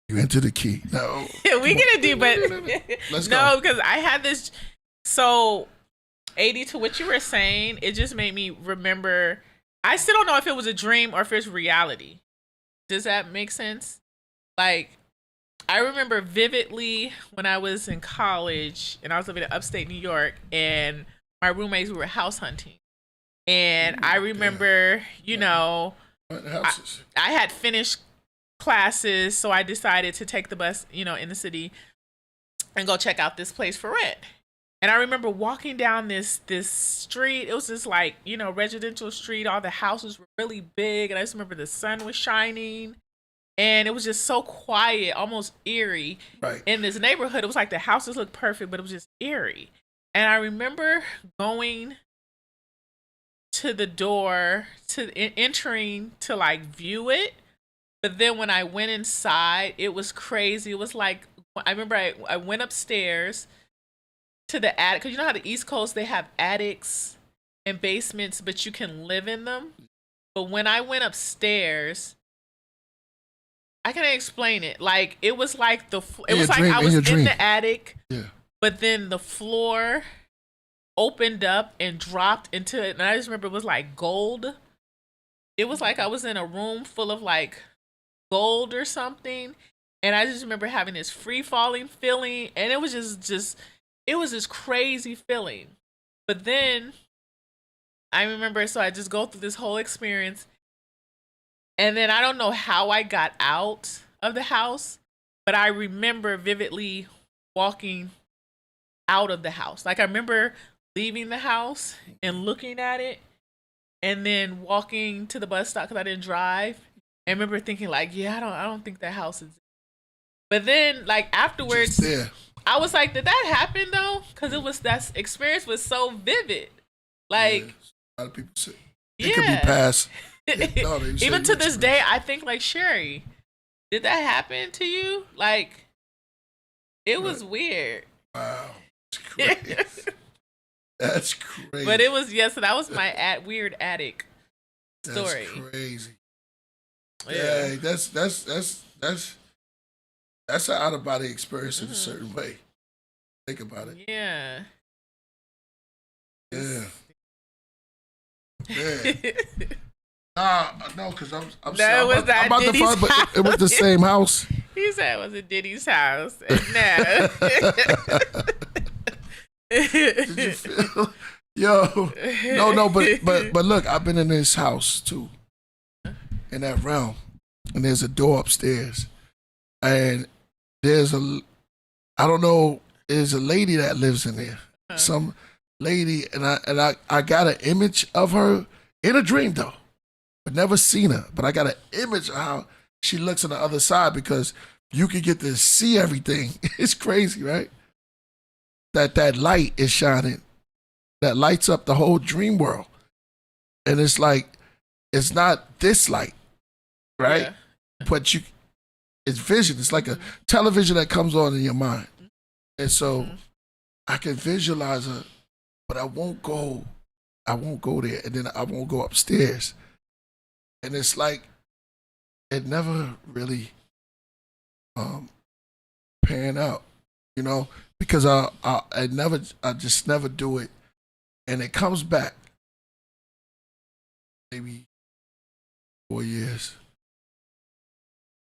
You enter the key. No, we gonna do, but let's go. No, because I had this. So, AD, to what you were saying, it just made me remember. I still don't know if it was a dream or if it's reality. Does that make sense? Like, I remember vividly when I was in college and I was living in upstate New York, and my roommates were house hunting. And I remember, I had finished classes, so I decided to take the bus, in the city and go check out this place for rent. And I remember walking down this street. It was this residential street. All the houses were really big. And I just remember the sun was shining. And it was just so quiet, almost eerie. Right. In this neighborhood. It was like the houses looked perfect, but it was just eerie. And I remember going to the door, entering to view it. But then when I went inside, it was crazy. It was like, I remember I went upstairs to the attic, because you know how the East Coast, they have attics and basements, but you can live in them. But when I went upstairs, I can't explain it. Like, it was like I was in the attic, but then the floor opened up and dropped into it, and I just remember it was like gold. It was like I was in a room full of gold or something, and I just remember having this free falling feeling, and it was just it was this crazy feeling. But then I remember, so I just go through this whole experience, and then I don't know how I got out of the house, but I remember vividly walking out of the house. Like, I remember leaving the house and looking at it, and then walking to the bus stop because I didn't drive. And I remember thinking I don't think that house is. But then afterwards, I was like, did that happen though? Because that experience was so vivid. A lot of people say it could be past. No, even to this day, I think like Sherry, did that happen to you? Like, it was weird. Wow, that's crazy. That's crazy. But it was so that was my weird attic story. That's crazy. Yeah, that's an out of body experience in a certain way. Think about it. Yeah. Yeah. No, because I'm about to find, but it was the same house. He said it was a Diddy's house. No. Did you feel? Yo, no, but look, I've been in this house too, in that realm, and there's a door upstairs, and there's I don't know, there's a lady that lives in there, some lady, and I got an image of her in a dream though, but never seen her, but I got an image of how she looks on the other side because you can get to see everything. It's crazy, right? That light is shining. That lights up the whole dream world. And it's like, it's not this light, right? Yeah. But it's vision. It's like a television that comes on in your mind. And so I can visualize her, but I won't go there. And then I won't go upstairs. And it's like, it never really pan out, you know, because I just never do it. And it comes back maybe 4 years,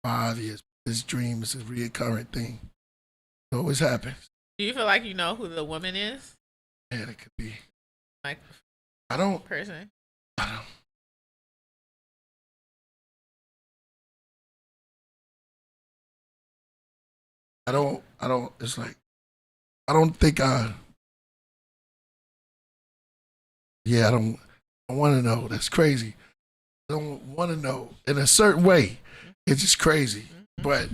5 years. This dream is a recurrent thing. It always happens. Do you feel like you know who the woman is? Yeah, it could be. Like, I don't. Person? I don't. It's like, I don't think yeah, I don't want to know. That's crazy. I don't want to know in a certain way. It's just crazy. But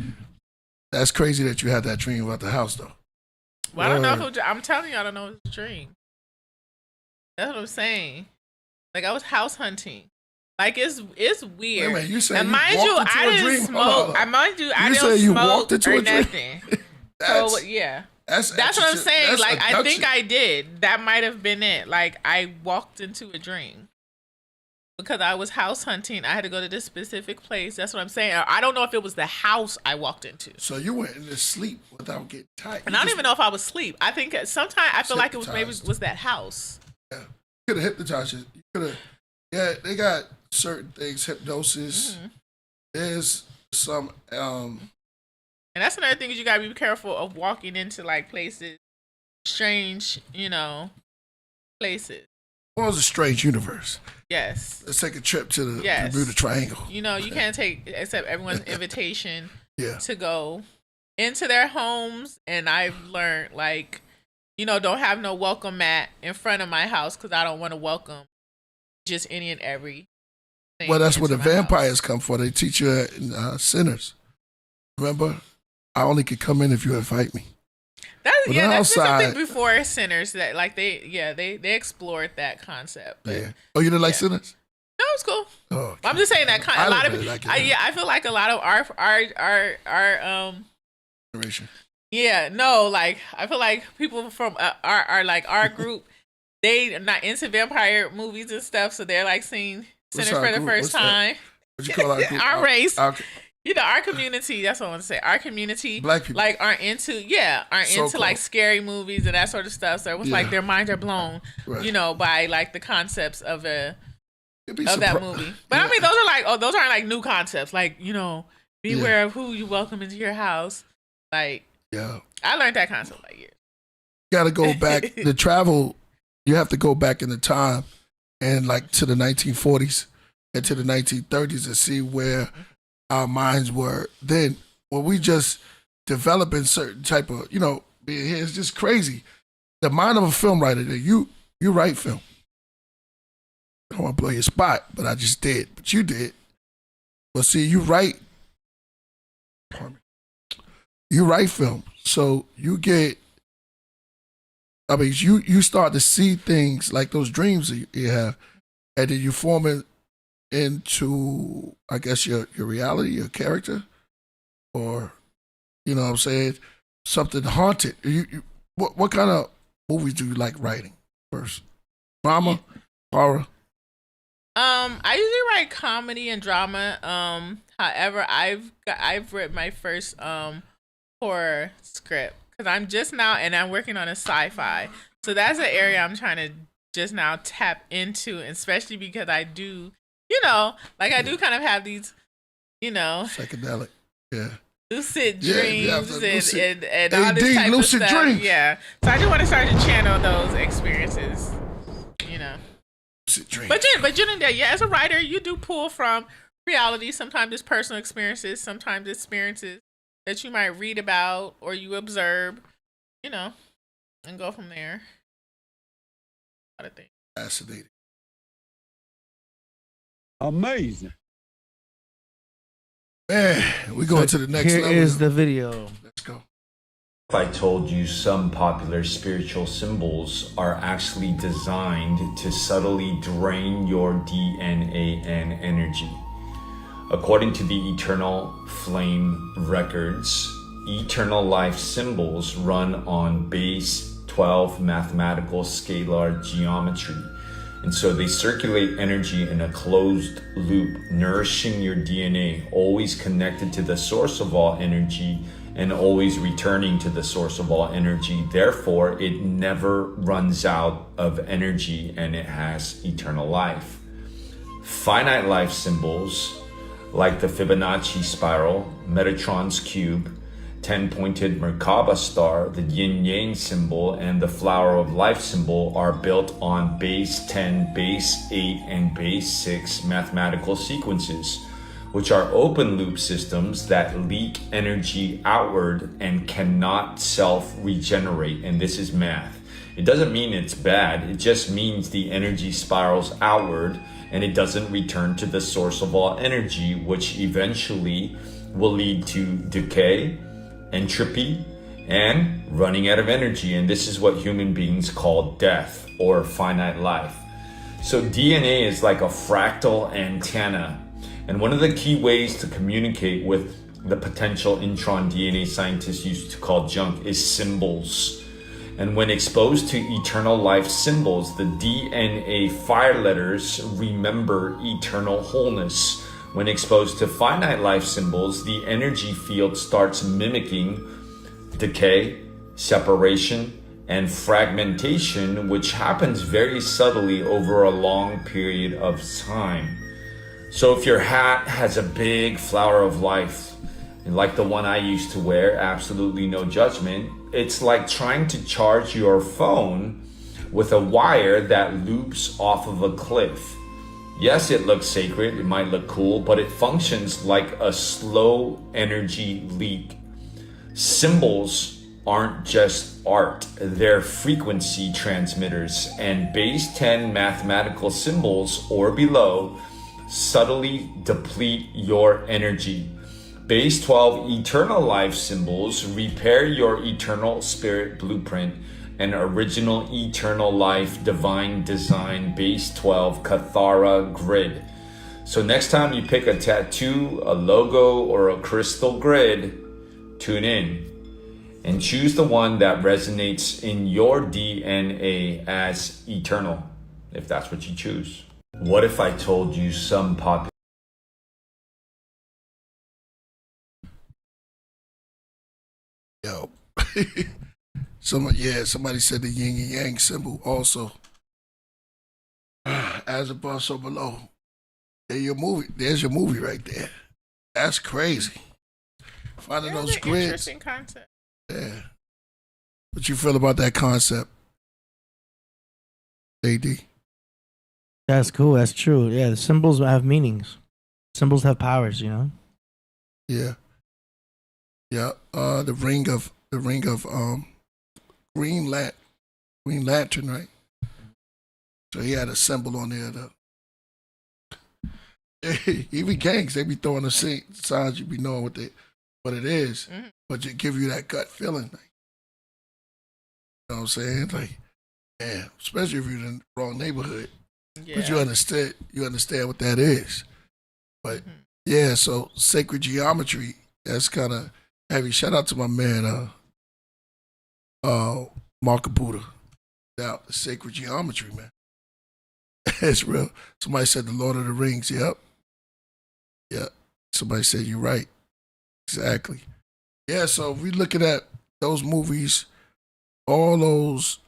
that's crazy that you had that dream about the house, though. Well, I don't know if I'm telling you, I don't know if it's a dream. That's what I'm saying. Like, I was house hunting. Like, it's weird. Wait a minute, you said and you mind walked you, into I a didn't dream? smoke. I mind you, I didn't you smoke walked into or a dream? nothing. So yeah. That's what I'm saying. Like, I think I did. That might have been it. Like, I walked into a dream because I was house hunting. I had to go to this specific place. That's what I'm saying. I don't know if it was the house I walked into. So you went into sleep without getting tired. And I don't even know if I was asleep. I think sometimes I feel like it was maybe was that house. Yeah, you could have hypnotized you. You could have. Yeah, they got certain things. Hypnosis. There's some. And that's another thing is you gotta be careful of walking into like places, strange, places. Well, it's a strange universe. Yes. Let's take a trip to the Bermuda Triangle. You can't accept everyone's invitation yeah. to go into their homes. And I've learned, like, don't have no welcome mat in front of my house because I don't want to welcome just any and every thing. Well, that's where the vampires come for. They teach you sinners. Remember? I only could come in if you invite me. That's something before Sinners that like they explored that concept. But, yeah. Oh, you didn't like Sinners? No, it's cool. Oh, okay. I'm just saying that a lot of really like I feel like a lot of our generation. Yeah, no, like I feel like people from our group, they are not into vampire movies and stuff, so they're like seeing Sinners for the first time. What you call our group? Our race. Our community, that's what I want to say. Our community, Black people, like, aren't into like scary movies and that sort of stuff. So it was like their minds are blown, by like the concepts of that movie. But I mean, those aren't like new concepts. Like, beware of who you welcome into your house. Like, I learned that concept like years. You got to go back. The travel, you have to go back in the time and like to the 1940s and to the 1930s and see where our minds were then, when we just developing certain type of, being here. It's just crazy. The mind of a film writer, you write film. I don't want to blow your spot, but I just did. But you did. But see, you write film. So you get, you start to see things like those dreams that you have. and then you form it into, I guess, your reality, your character, or you know what I'm saying, something haunted. What kind of movies do you like writing first? Drama, horror? I usually write comedy and drama. However, I've written my first horror script because I'm just now, and I'm working on a sci-fi. So that's an area I'm trying to just now tap into, especially because I do, I do kind of have these, Psychedelic, yeah. Lucid dreams and all AD, this type lucid of stuff. dreams. Yeah. So I do want to start to channel those experiences, Lucid dreams. But as a writer, you do pull from reality. Sometimes it's personal experiences. Sometimes it's experiences that you might read about or you observe, and go from there. A lot of things. Fascinating. Amazing. Man, we going to the next level. Here is the video. Let's go. If I told you some popular spiritual symbols are actually designed to subtly drain your DNA and energy. According to the Eternal Flame records, eternal life symbols run on base 12 mathematical scalar geometry. And so they circulate energy in a closed loop, nourishing your DNA, always connected to the source of all energy and always returning to the source of all energy. Therefore, it never runs out of energy and it has eternal life. Finite life symbols like the Fibonacci spiral, Metatron's cube, 10-pointed Merkaba star, the yin-yang symbol, and the flower of life symbol are built on base 10, base 8, and base 6 mathematical sequences, which are open loop systems that leak energy outward and cannot self-regenerate. And this is math. It doesn't mean it's bad. It just means the energy spirals outward and it doesn't return to the source of all energy, which eventually will lead to decay, entropy, and running out of energy. And this is what human beings call death or finite life. So DNA is like a fractal antenna. And one of the key ways to communicate with the potential intron DNA scientists used to call junk is symbols. And when exposed to eternal life symbols, the DNA fire letters remember eternal wholeness. When exposed to finite life symbols, the energy field starts mimicking decay, separation, and fragmentation, which happens very subtly over a long period of time. So if your hat has a big flower of life, like the one I used to wear, absolutely no judgment, it's like trying to charge your phone with a wire that loops off of a cliff. Yes, it looks sacred, it might look cool, but it functions like a slow energy leak. Symbols aren't just art, they're frequency transmitters, and base 10 mathematical symbols or below subtly deplete your energy. Base 12 eternal life symbols repair your eternal spirit blueprint and original eternal life divine design base 12 Kathara grid. So next time you pick a tattoo, a logo, or a crystal grid, tune in and choose the one that resonates in your DNA as eternal, if that's what you choose. What if I told you some popular... Yo. Somebody said the yin and yang symbol also. As above, so below. There's your movie right there. That's crazy. Finding those grids. Interesting concept. Yeah. What you feel about that concept, AD? That's cool. That's true. Yeah, the symbols have meanings. Symbols have powers, Yeah. Yeah. The ring of Green Lantern, right? So he had a symbol on there. Even gangs, they be throwing the signs, you be knowing what it is, but it give you that gut feeling. Like, you know what I'm saying? Like, yeah, especially if you're in the wrong neighborhood. But you understand what that is. But yeah, so sacred geometry, that's kind of heavy. Shout out to my man, Mark Buddha. Now, the sacred geometry, man. It's real. Somebody said the Lord of the Rings. Yep. Somebody said you're right. Exactly. Yeah, so if we looking at those movies, all those,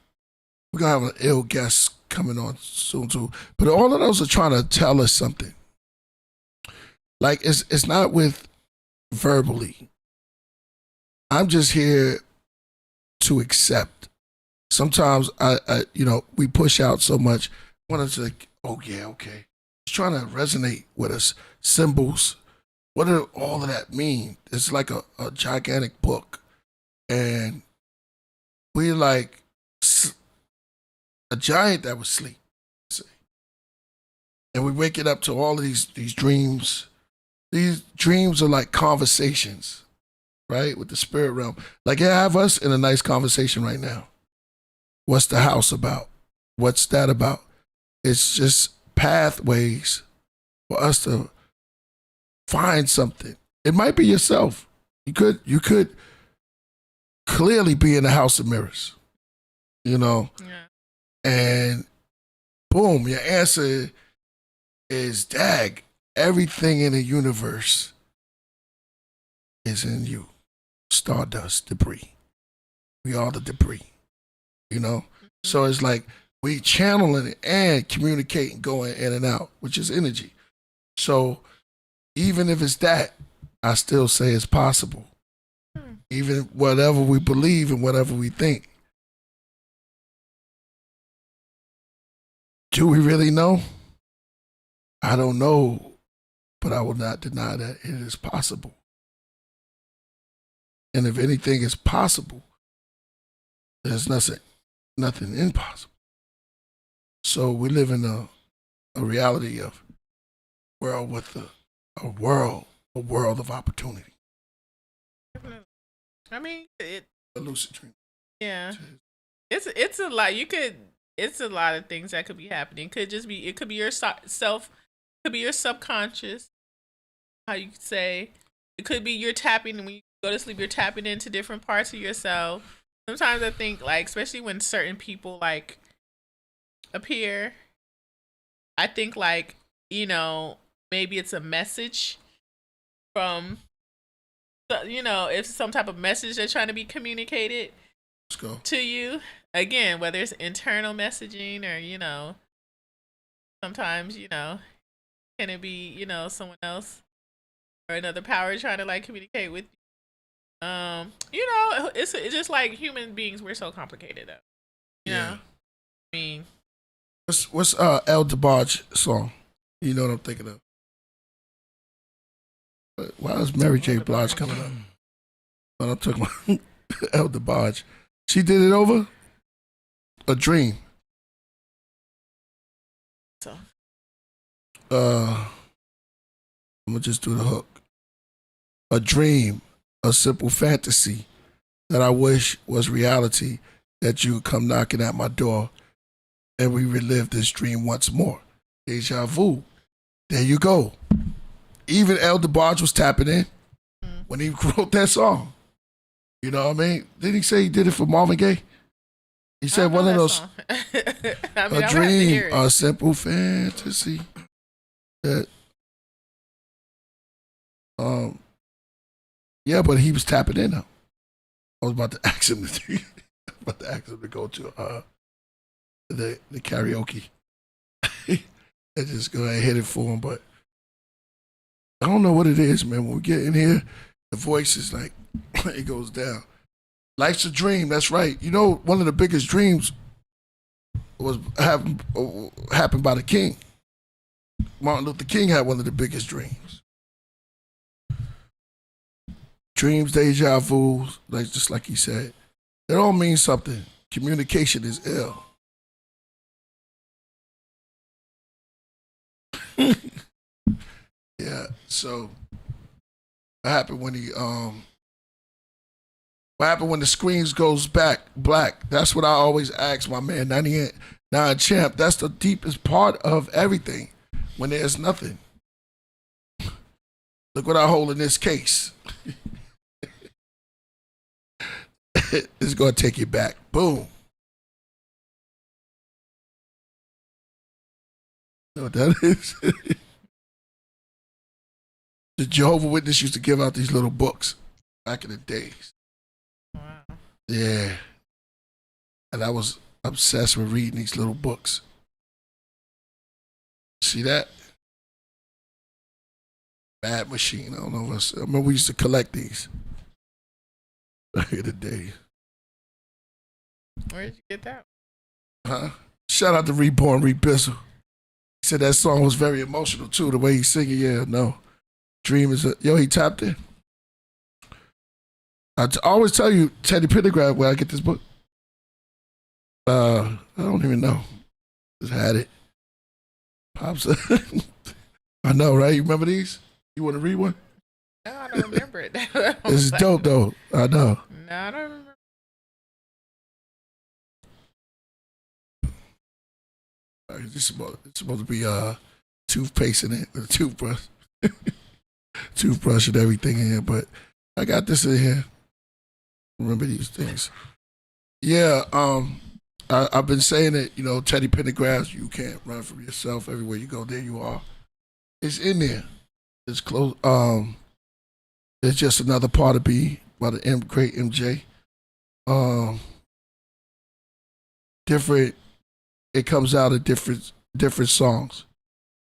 we're going to have an ill guest coming on soon too. But all of those are trying to tell us something. Like, it's not with verbally. I'm just here to accept. Sometimes I we push out so much. One is like, oh yeah, okay. It's trying to resonate with us. Symbols. What do all of that mean? It's like a gigantic book. And we're like a giant that was asleep. And we wake it up to all of these dreams. These dreams are like conversations, right? With the spirit realm. Like, yeah, have us in a nice conversation right now. What's the house about? What's that about? It's just pathways for us to find something. It might be yourself. You could clearly be in the house of mirrors, Yeah. And boom, your answer is dag. Everything in the universe is in you. Stardust, debris. We are the debris, So it's like we channeling it and communicating, going in and out, which is energy. So even if it's that, I still say it's possible. Even whatever we believe and whatever we think. Do we really know? I don't know, but I will not deny that it is possible. And if anything is possible, there's nothing impossible. So we live in a reality of world with a world of opportunity. I mean, A lucid dream. Yeah, it's a lot. It's a lot of things that could be happening. It could be your self, could be your subconscious. How you could say it could be you're tapping when you go to sleep. You're tapping into different parts of yourself. Sometimes I think, like, especially when certain people like appear, I think like maybe it's a message from it's some type of message that's trying to be communicated to you. Again, whether it's internal messaging or sometimes can it be someone else or another power trying to like communicate with you. It's just like human beings, we're so complicated though. I mean, what's El DeBarge song? You know what I'm thinking of? Why is Mary J. Blige coming up? When I'm talking about El DeBarge, she did it over a dream. So, I'm gonna just do the hook. A dream, a simple fantasy that I wish was reality. That you would come knocking at my door, and we relive this dream once more. Deja vu. There you go. Even El DeBarge was tapping in when he wrote that song. You know what I mean? Didn't he say he did it for Marvin Gaye? He said one of those, a dream, a simple fantasy. That, yeah, but he was tapping in though. I was about to ask him to go to the karaoke. And just go ahead and hit it for him, but I don't know what it is, man. When we get in here, the voice is like, it goes down. Life's a dream, that's right. One of the biggest dreams was happened by the king. Martin Luther King had one of the biggest dreams. Dreams, deja vu, just like he said. It all means something. Communication is ill. Yeah, so what happened when he What happened when the screens goes back black? That's what I always ask my man 99 Champ. That's the deepest part of everything. When there's nothing. Look what I hold in this case. It's gonna take you back. Boom. You know what that is? The Jehovah's Witness used to give out these little books back in the days. Wow. Yeah. And I was obsessed with reading these little books. See that? Bad Machine. I don't know if I remember we used to collect these back in the day. Where did you get that? Huh? Shout out to Reborn Rebizzle. He said that song was very emotional too, the way he sing it. Yeah, no. Dream is yo, he tapped in. I always tell you, Teddy Pendergraft, where I get this book. I don't even know. Just had it. Pops. I know, right? You remember these? You want to read one? No, I don't remember it. This is dope, though. I know. No, I don't remember. It's supposed to be toothpaste in it, with a toothbrush. Toothbrush and everything in here, but I got this in here. Remember these things. Yeah, I've been saying it, you know, Teddy Pendergraft, you can't run from yourself. Everywhere you go, there you are. It's in there. It's close. It's just another part of me by the great MJ. Different. It comes out of different songs.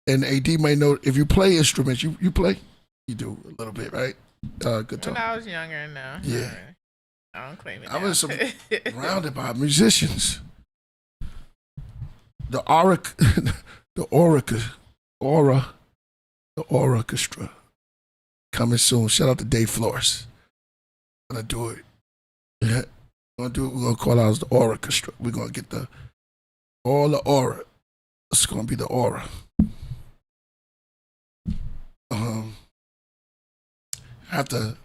And AD may know if you play instruments. You play. You do a little bit, right? Guitar. When I was younger, no. Yeah. I don't claim it. I now. was surrounded by musicians. The Orchestra coming soon. Shout out to Dave Flores. Gonna do it. Yeah, we're gonna call ours the Orchestra. We're gonna get all the aura. It's gonna be the aura. I have to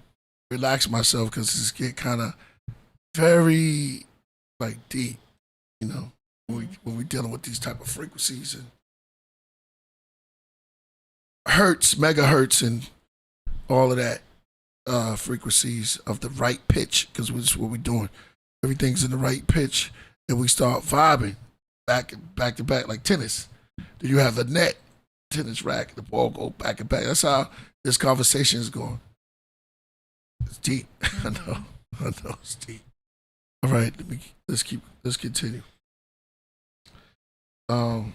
relax myself because this get kind of very like deep, you know, when we're dealing with these type of frequencies and hertz, megahertz, and all of that frequencies of the right pitch, because this is what we're doing. Everything's in the right pitch, and we start vibing back to back like tennis. Then you have the net, tennis rack, the ball go back and back. That's how this conversation is going. It's deep. I know it's deep. All right, let's continue. You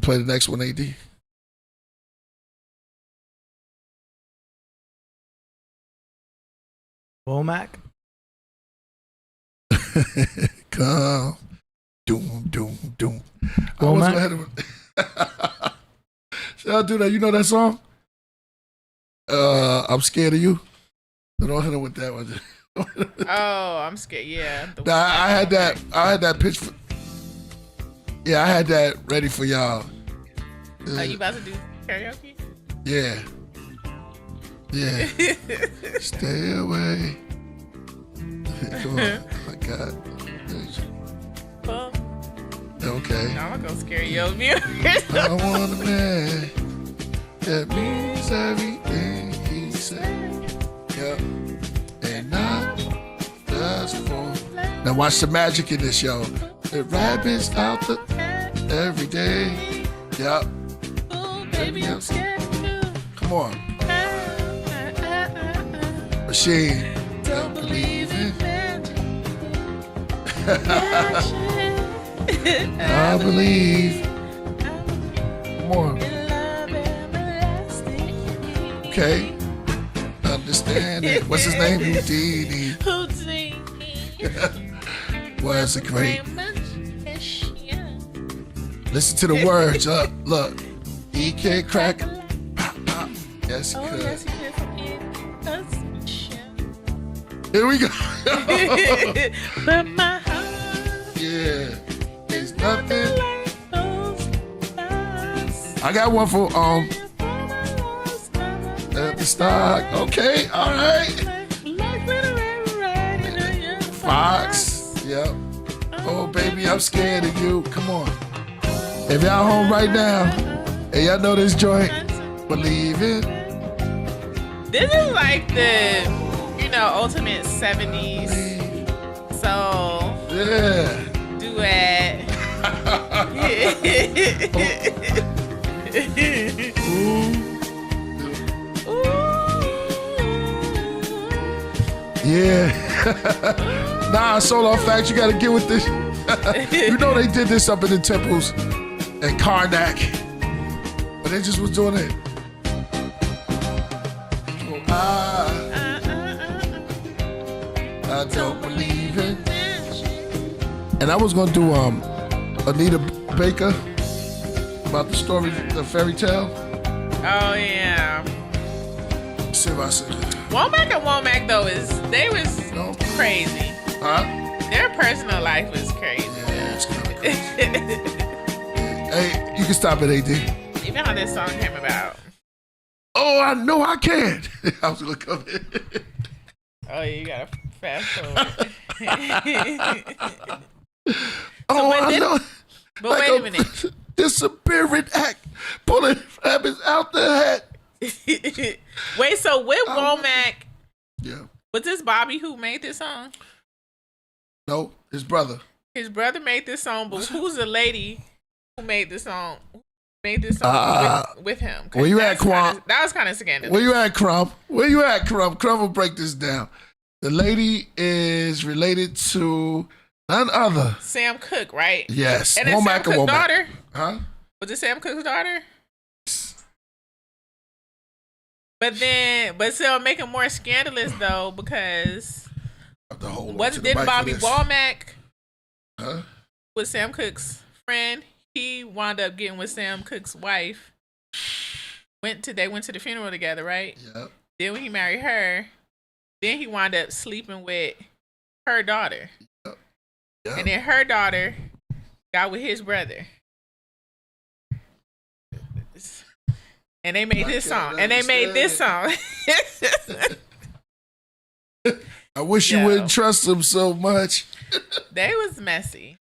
play the next one, AD? Womack? Come. Doom, doom, doom. I Womack? was ahead of it. Should I do that? You know that song? I'm scared of you. I don't hit him with that one. Oh, I'm scared. Yeah. Nah, I had that pitch. Yeah, I had that ready for y'all. Are you about to do karaoke? Yeah. Yeah. Stay away. Come on. Oh my God. Well, Okay. I'm not gonna scare you of music. I want a man that means everything he said. Yep. And not just for. Now watch the magic in this, yo. The rabbits out the every day. Yep. Baby, I'm scared too. Come on. Machine. Don't believe it. I believe. Come on. Okay. Understand it. What's his name? Houdini. Was a great. Listen to the words. Look. He can't crack. Yes, he could. Yes, he could. Here we go. But my heart, Yeah. There's nothing. like those stars. I got one for at the stock. Okay, all right. Fox. Yep. Oh, baby, I'm scared of you. Come on. If y'all home right now, and y'all know this joint, believe it. This is like the, ultimate 70s. So, yeah. Duet. Yeah. Nah, solo fact, you gotta get with this. You know they did this up in the temples and Karnak. But they just was doing it. I don't believe it. And I was gonna do Anita Baker about the story, the fairy tale. Oh yeah. See if I said Womack and Womack though they was crazy. Huh? Their personal life was crazy. Yeah, it's kind of crazy. Hey, you can stop it, AD. Even how this song came about. Oh, I know I can. I was gonna come in. Oh, yeah, you gotta fast forward. Oh, I know. But like wait a minute. Disappearing act. Pulling rabbits out the hat. Wait, so with Womack, yeah, was this Bobby who made this song? No, his brother. His brother made this song, but who's the lady who made this song? With him. Where you at, Crump? That was kind of scandalous. Where you at, Crump? Where you at, Crump? Crump will break this down. The lady is related to none other. Sam Cooke, right? Yes. And that's Sam Cooke's daughter? Huh? Was it Sam Cooke's daughter? But still make it more scandalous though, because didn't Bobby Womack with Sam Cooke's friend? He wound up getting with Sam Cooke's wife. They went to the funeral together, right? Yep. Then when he married her, then he wound up sleeping with her daughter. Yep. And then her daughter got with his brother. And they made this song. I wish you wouldn't trust them so much. They was messy.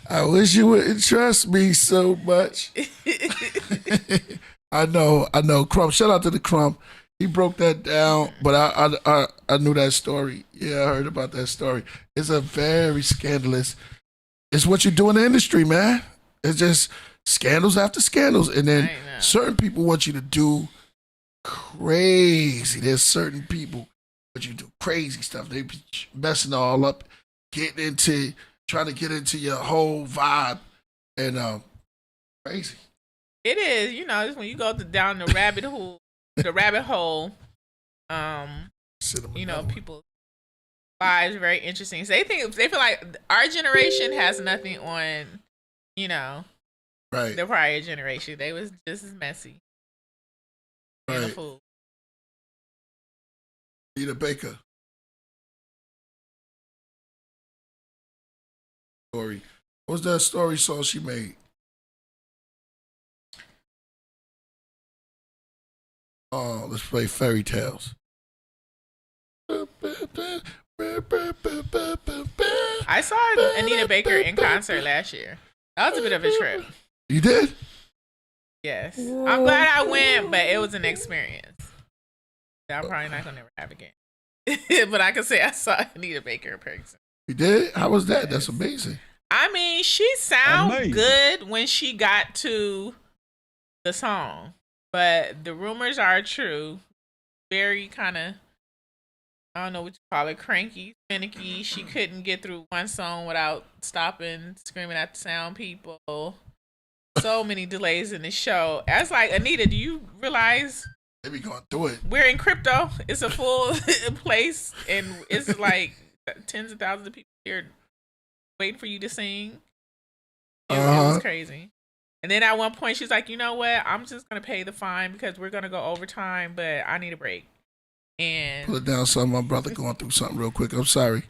I wish you wouldn't trust me so much. I know. Crump. Shout out to the Crump. He broke that down, but I knew that story. Yeah, I heard about that story. It's a very scandalous. It's what you do in the industry, man. It's just scandals after scandals, and then certain people want you to do crazy. There's certain people that you do crazy stuff. They be messing all up, trying to get into your whole vibe, and crazy. It is, it's when you go down the rabbit hole. People's lives are very interesting. So they feel like our generation has nothing on, right, the prior generation. They was just as messy. Right. And a fool. Anita Baker. Story. What was that story song she made? Oh, let's play Fairy Tales. I saw Anita Baker in concert last year. That was a bit of a trip. You did? Yes. I'm glad I went, but it was an experience that I'm probably not going to ever have again. But I can say I saw Anita Baker in person. You did? How was that? Yes. That's amazing. I mean, she sounded good when she got to the song, but the rumors are true. Very kind of, I don't know what you call it, cranky, finicky. She couldn't get through one song without stopping, screaming at the sound people. So many delays in the show. I was like, Anita, do you realize they be going through it? We're in crypto. It's a full place, and it's like tens of thousands of people here waiting for you to sing. It was crazy. And then at one point, she's like, you know what? I'm just going to pay the fine because we're going to go overtime, but I need a break. And pull it down, son. My brother going through something real quick. I'm sorry.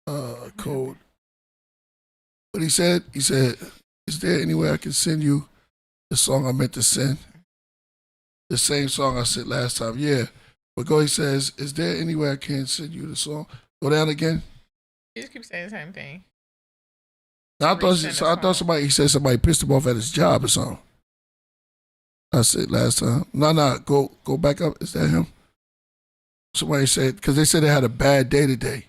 Code. What he said, is there any way I can send you the song I meant to send? The same song I sent last time. Yeah. But he says, is there any way I can send you the song? Go down again. You just keep saying the same thing. I thought somebody said somebody pissed him off at his job or something. I said last time. No, go back up. Is that him? Somebody said, because they said they had a bad day today.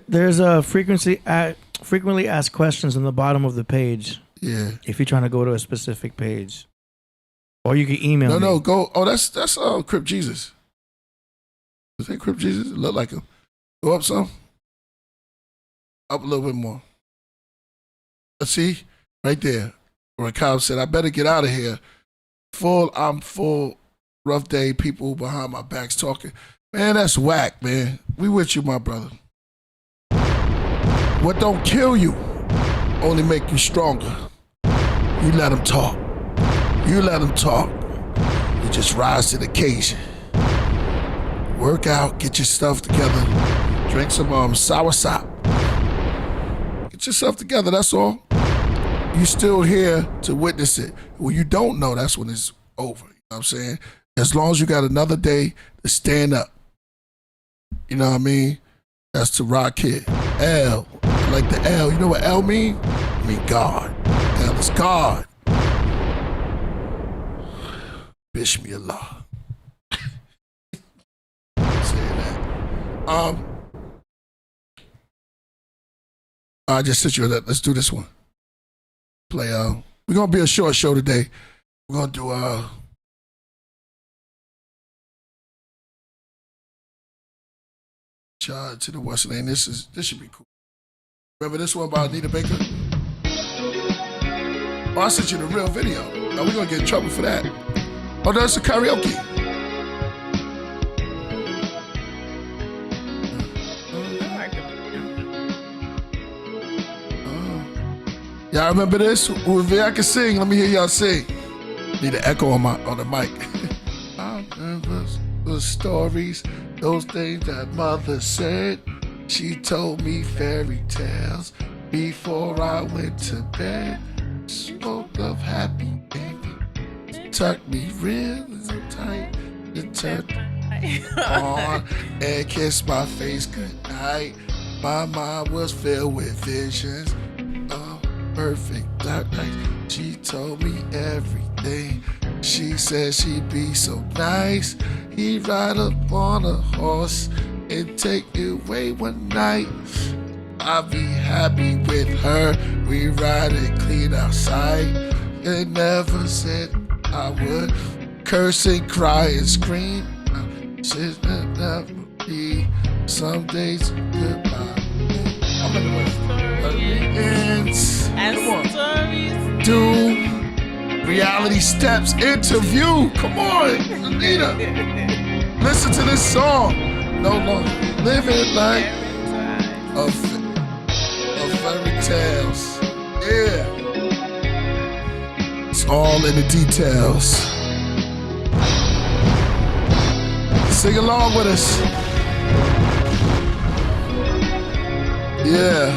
There's a frequently asked questions on the bottom of the page. Yeah. If you're trying to go to a specific page, or you can email. No, go. Oh, that's Crip Jesus. Is that Crip Jesus? It look like him. Go up some. Up a little bit more. Let's see, right there. Where Kyle said, "I better get out of here." I'm full. Rough day. People behind my back's talking. Man, that's whack, man. We with you, my brother. What don't kill you only make you stronger. You let them talk. You let them talk. You just rise to the occasion. Work out. Get your stuff together. Drink some soursop. Get yourself together. That's all. You still here to witness it. When you don't know, that's when it's over. You know what I'm saying? As long as you got another day to stand up. You know what I mean? That's to Rock Kid. L. Like the L. You know what L mean? I mean God. L is God. Bismillah. Saying that. I just sit you that. Let's do this one. Play. We're gonna be a short show today. We're gonna do to the Western Lane. This should be cool. Remember this one by Anita Baker? Oh, I sent you the real video. Now we're gonna get in trouble for that. Oh, that's a karaoke. Y'all remember this? If I can sing, let me hear y'all sing. Need an echo on the mic. I remember the stories, those things that mother said. She told me fairy tales before I went to bed. Spoke of happy baby, tucked me real tight, and turned on and kissed my face goodnight. My mind was filled with visions of perfect dark nights. She told me everything. She said she'd be so nice. He'd ride up on a horse and take you away one night. I'll be happy with her. We ride and clean outside. They never said I would curse and cry and scream. She'll never be. Some days goodbye. I'm in the way. Ends. As stories do. Reality steps interview. Come on, Anita. Listen to this song. No longer living like a fairy tales. Yeah. It's all in the details. Sing along with us. Yeah.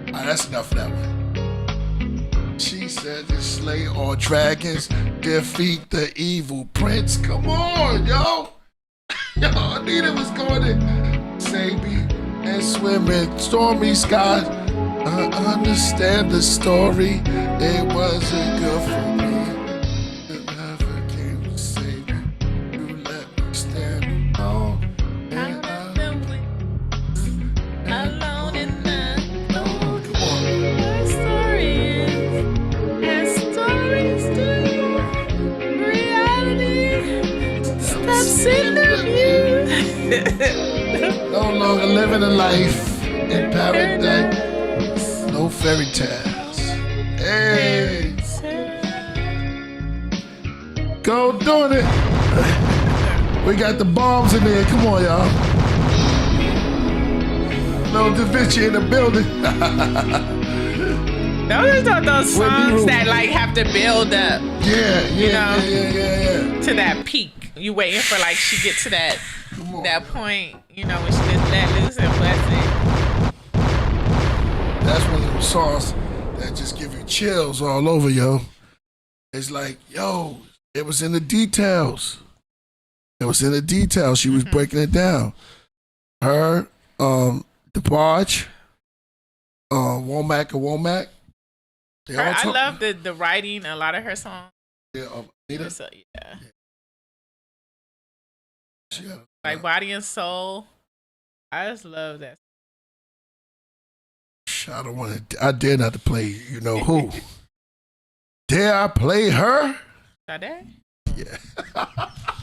Alright, that's enough of that one. She said to slay all dragons, defeat the evil prince. Come on, yo. Yo, Anita was going to save me and swim in stormy skies. I understand the story. It wasn't good for me. It never came to save me. You let me stand alone. And alone in the cold. Come on. Stories do. Reality steps interview. No longer living a life in paradise. No fairy tales. Hey. Go doing it. We got the bombs in there. Come on, y'all. No Da Vinci in the building. Those are those songs that like have to build up. Yeah. To that peak. You waiting for like she get to that point, you know, when she just let loose and bless it. That's one of those songs that just give you chills all over, yo. It's like, yo, it was in the details. It was in the details. She was breaking it down. Her, DeBarge, Womack and Womack. I love the writing. A lot of her songs. Yeah, Anita. So, yeah. Like Body and Soul. I just love that. I don't want to. I dare not to play. You know who? Dare I play her? Sade? Yeah.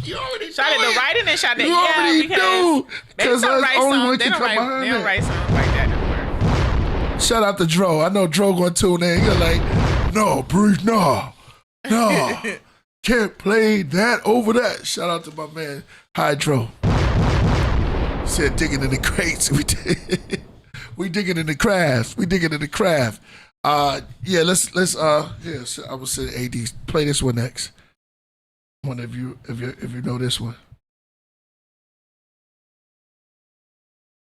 You already Sade, the writing and Sade. You already do. Because that's the only one can come behind They don't write songs like that no more. Shout out to Dro. I know Dro going to tune in. You're like, no, Bruce, no. Can't play that over that. Shout out to my man, Hydro. Said digging in the crates. We digging in the craft. Yeah, let's I would say AD play this one next. One of you if you know this one.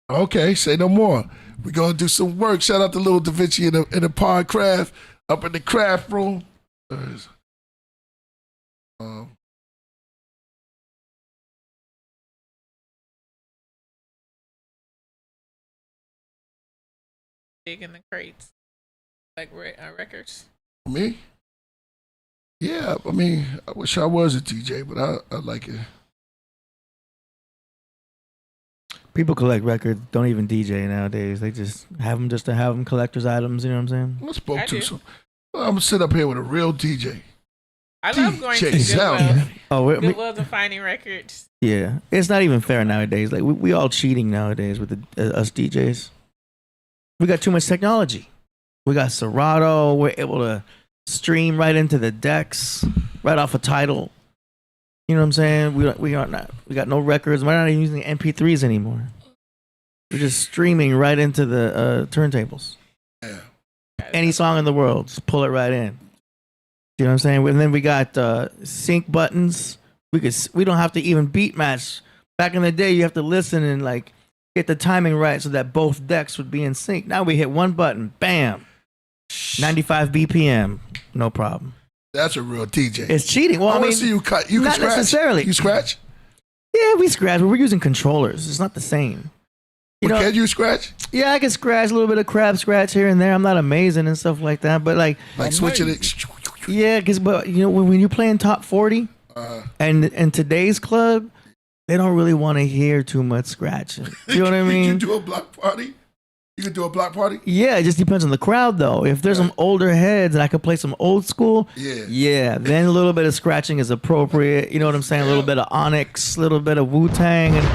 Okay, say no more. We're gonna do some work. Shout out to Little Da Vinci in the Podcraft up in the craft room. Dig in the crates, like records. Me? Yeah, I mean, I wish I was a DJ, but I like it. People collect records, don't even DJ nowadays. They just have them just to have them, collector's items. You know what I'm saying? I spoke to some. I'm gonna sit up here with a real DJ. I love going to Goodwill. Goodwill to finding records. Yeah, it's not even fair nowadays. Like we all cheating nowadays with us DJs. We got too much technology. We got Serato. We're able to stream right into the decks, right off a title. You know what I'm saying? We got no records. We're not even using MP3s anymore. We're just streaming right into the turntables. Yeah. Any song in the world, just pull it right in. You know what I'm saying? And then we got sync buttons. We don't have to even beat match. Back in the day, you have to listen and like get the timing right so that both decks would be in sync. Now we hit one button, bam, 95 BPM, no problem. That's a real DJ. It's cheating. Well, I mean, see you cut. You not can scratch. Necessarily. You scratch? Yeah, we scratch, but we're using controllers. It's not the same. Can you scratch? Yeah, I can scratch a little bit of crab scratch here and there. I'm not amazing and stuff like that, but like switching it. Yeah, but you know when you're playing top 40 and in today's club, they don't really want to hear too much scratching. You know what I mean? You do a block party? You can do a block party? Yeah, it just depends on the crowd though. If there's some older heads and I could play some old school, yeah, then a little bit of scratching is appropriate. You know what I'm saying? A little bit of Onyx, a little bit of Wu-Tang and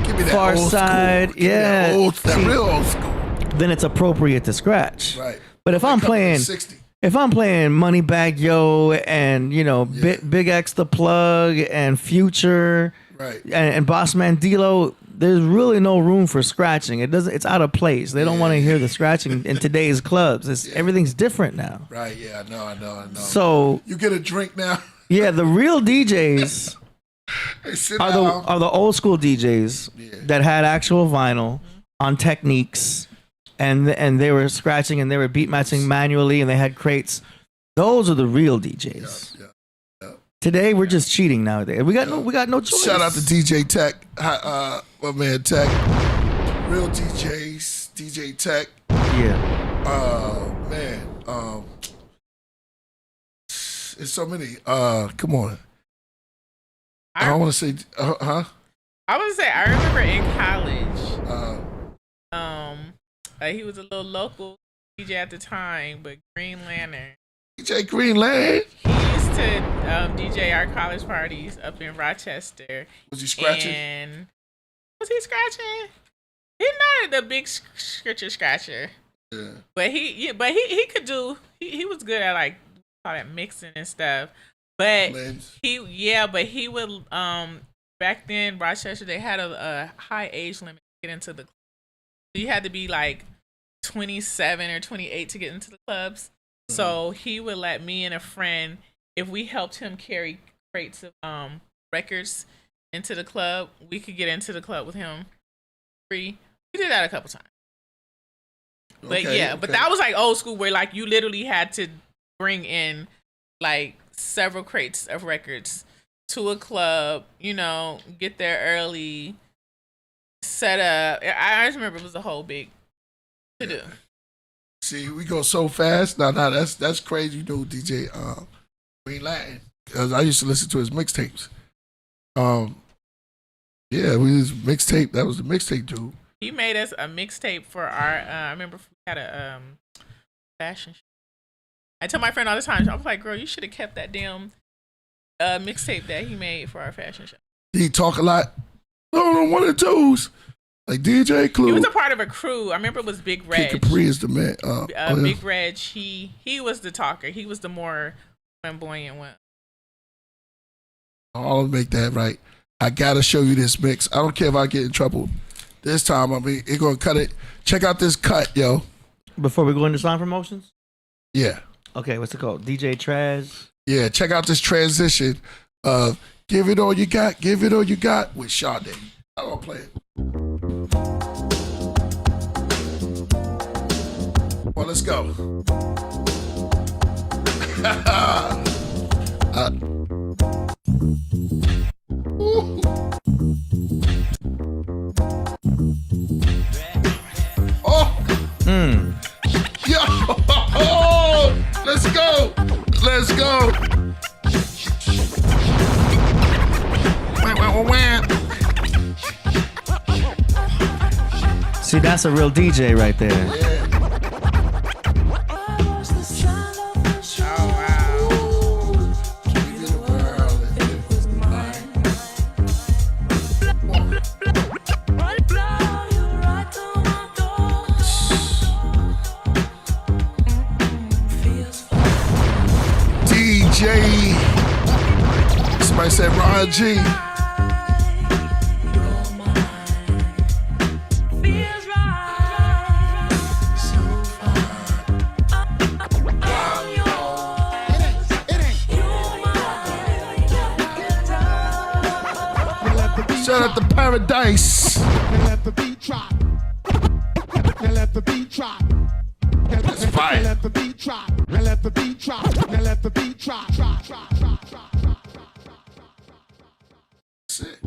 give me that Far old Side. School. Yeah. That real old school. Then it's appropriate to scratch. Right. But if I'm playing 60. If I'm playing Moneybag Yo and Big X the Plug and Future, right, and Bossman D-Lo, there's really no room for scratching. It's out of place. They don't want to hear the scratching in today's clubs. Everything's different now. Right? Yeah, I know. So you get a drink now. Yeah, the real DJs are the old school DJs that had actual vinyl on Techniques. And they were scratching and they were beat matching manually and they had crates. Those are the real DJs. Yeah. Today we're just cheating nowadays. We got no choice. Shout out to DJ Tech, my man Tech, real DJs, DJ Tech. Yeah. Man. It's so many. Come on. I don't want to say. I would say I remember in college. He was a little local DJ at the time, but Green Lantern. DJ Green Lantern? He used to DJ our college parties up in Rochester. Was he scratching? And was he scratching? He's not the big scratcher. Yeah. But he could do. He was good at like all that mixing and stuff. But he would back then Rochester they had a high age limit to get into the club. You had to be like 27 or 28 to get into the clubs. Mm-hmm. So he would let me and a friend, if we helped him carry crates of records into the club, we could get into the club with him free. We did that a couple times. But but that was like old school where like you literally had to bring in like several crates of records to a club, get there early, set up. I just remember it was a whole big to do. See, we go so fast. No, that's crazy. You know, DJ Green Latin, because I used to listen to his mixtapes. Yeah, we was mixtape. That was the mixtape dude. He made us a mixtape for our. I remember we had a fashion show. I tell my friend all the time. I was like, "Girl, you should have kept that damn mixtape that he made for our fashion show." He talk a lot. No, one of the twos. Like DJ Clue. He was a part of a crew. I remember it was Big Reg. Kid Capri is the man. Big Reg. He was the talker. He was the more flamboyant one. I'll make that right. I gotta show you this mix. I don't care if I get in trouble. This time, I mean, it's gonna cut it. Check out this cut, yo. Before we go into song promotions? Yeah. Okay, what's it called? DJ Traz? Yeah, check out this transition of Give It All You Got, Give It All You Got with Sade. I'm gonna play it. Well, let's go. Yo, let's go. Let's go. See, that's a real DJ right there. Yeah. Somebody said Ron G. Shout out to Paradise. Let the beat drop. Let the beat drop. That's fire. Let the beat drop. Let the beat drop. Let the beat drop. That's it.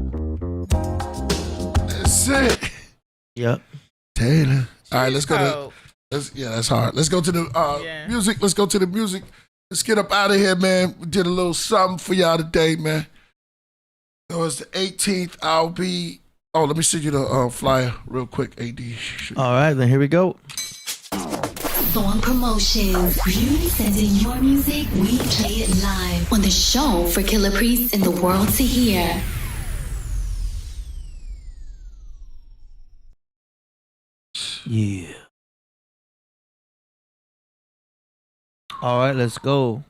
That's it. Yep. Taylor. All right, let's go to. That's hard. Let's go to the music. Let's go to the music. Let's get up out of here, man. We did a little something for y'all today, man. It was the 18th. I'll be. Oh, let me send you the flyer real quick, AD. All right, then here we go. Song promotions. You send in your music, we play it live on the show for Killah Priest and the world to hear. Yeah. All right, let's go.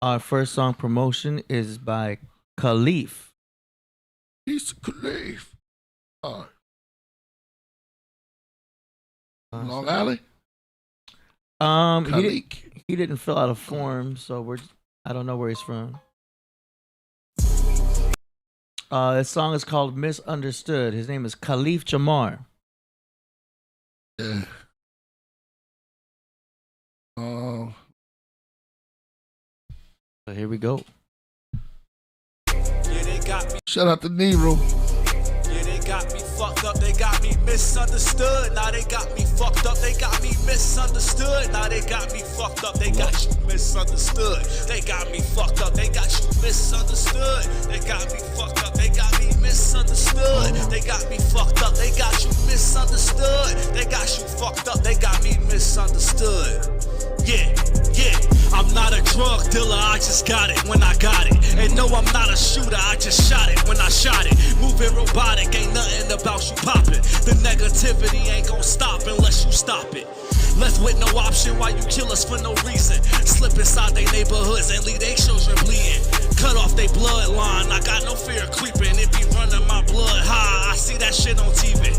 Our first song promotion is by Khalif. He's Khalif. Long Alley? He didn't fill out a form, so I don't know where he's from. This song is called Misunderstood. His name is Khalif Jamar. Yeah. So here we go. Shout out to Nero. Yeah, they got me fucked up, they got me misunderstood. Now they got me fucked up, they got me misunderstood. Now they got me fucked up, they got you misunderstood. They got me fucked up, they got you misunderstood. They got me fucked up, they got me misunderstood. They got me fucked up, they got you misunderstood. They got you fucked up, they got me misunderstood. Yeah, I'm not a drug dealer, I just got it when I got it. And no, I'm not a shooter, I just shot it when I shot it. Moving robotic, ain't nothing about you popping. The negativity ain't gon' stop unless you stop it. Left with no option while you kill us for no reason. Slip inside they neighborhoods and leave they children bleeding. Cut off they bloodline, I got no fear of creeping. It be running my blood high, I see that shit on TV.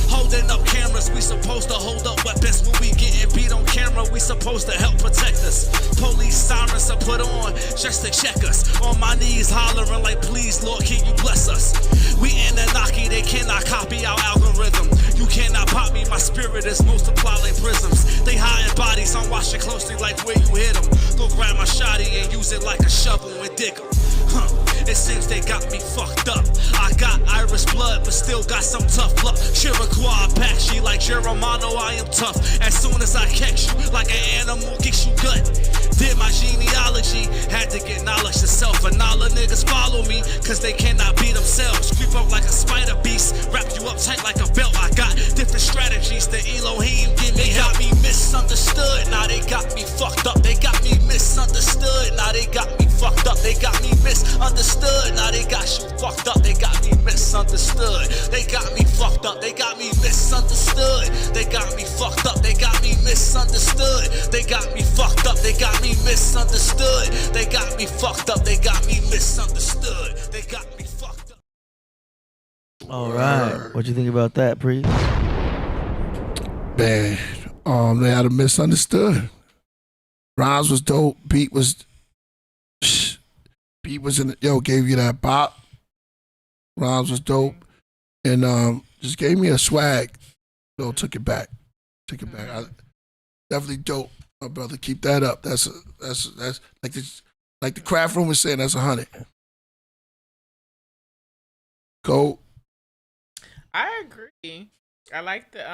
Holding up cameras, we supposed to hold up weapons. When we getting beat on camera, we supposed to help protect us. Police sirens are put on just to check us. On my knees hollering like, please Lord, can you bless us? We Anunnaki, they cannot copy our algorithm. You cannot pop me, my spirit is multiplied like prisms. They hiding bodies, I'm watching closely like where you hit them. Go grab my shotty and use it like a shovel and dig them. It seems they got me fucked up. I got Irish blood, but still got some tough luck. Chiriquois Apache, like Geronimo, I am tough. As soon as I catch you, like an animal, kicks you gut. Did my genealogy, had to get knowledge to self. And all the niggas follow me, cause they cannot be themselves. Creep up like a spider beast, wrap you up tight like a belt. I got different strategies that Elohim give me. They got me misunderstood, now they got me fucked up. They got me misunderstood, now they got me fucked up. They got me misunderstood, now they got you fucked up. They got me misunderstood, they got me fucked up. They got me misunderstood, they got me fucked up. They got me misunderstood, they got me fucked up. They got me misunderstood, they got me fucked up. They got me misunderstood, they got me fucked up. All right, what you think about that, Priest? Man, they had a misunderstood. Rhymes was dope. Beat was in the, gave you that bop. Rhymes was dope. And just gave me a swag. Took it back. Definitely dope, my brother. Keep that up. That's like the craft room was saying, that's 100. Go. I agree. I like the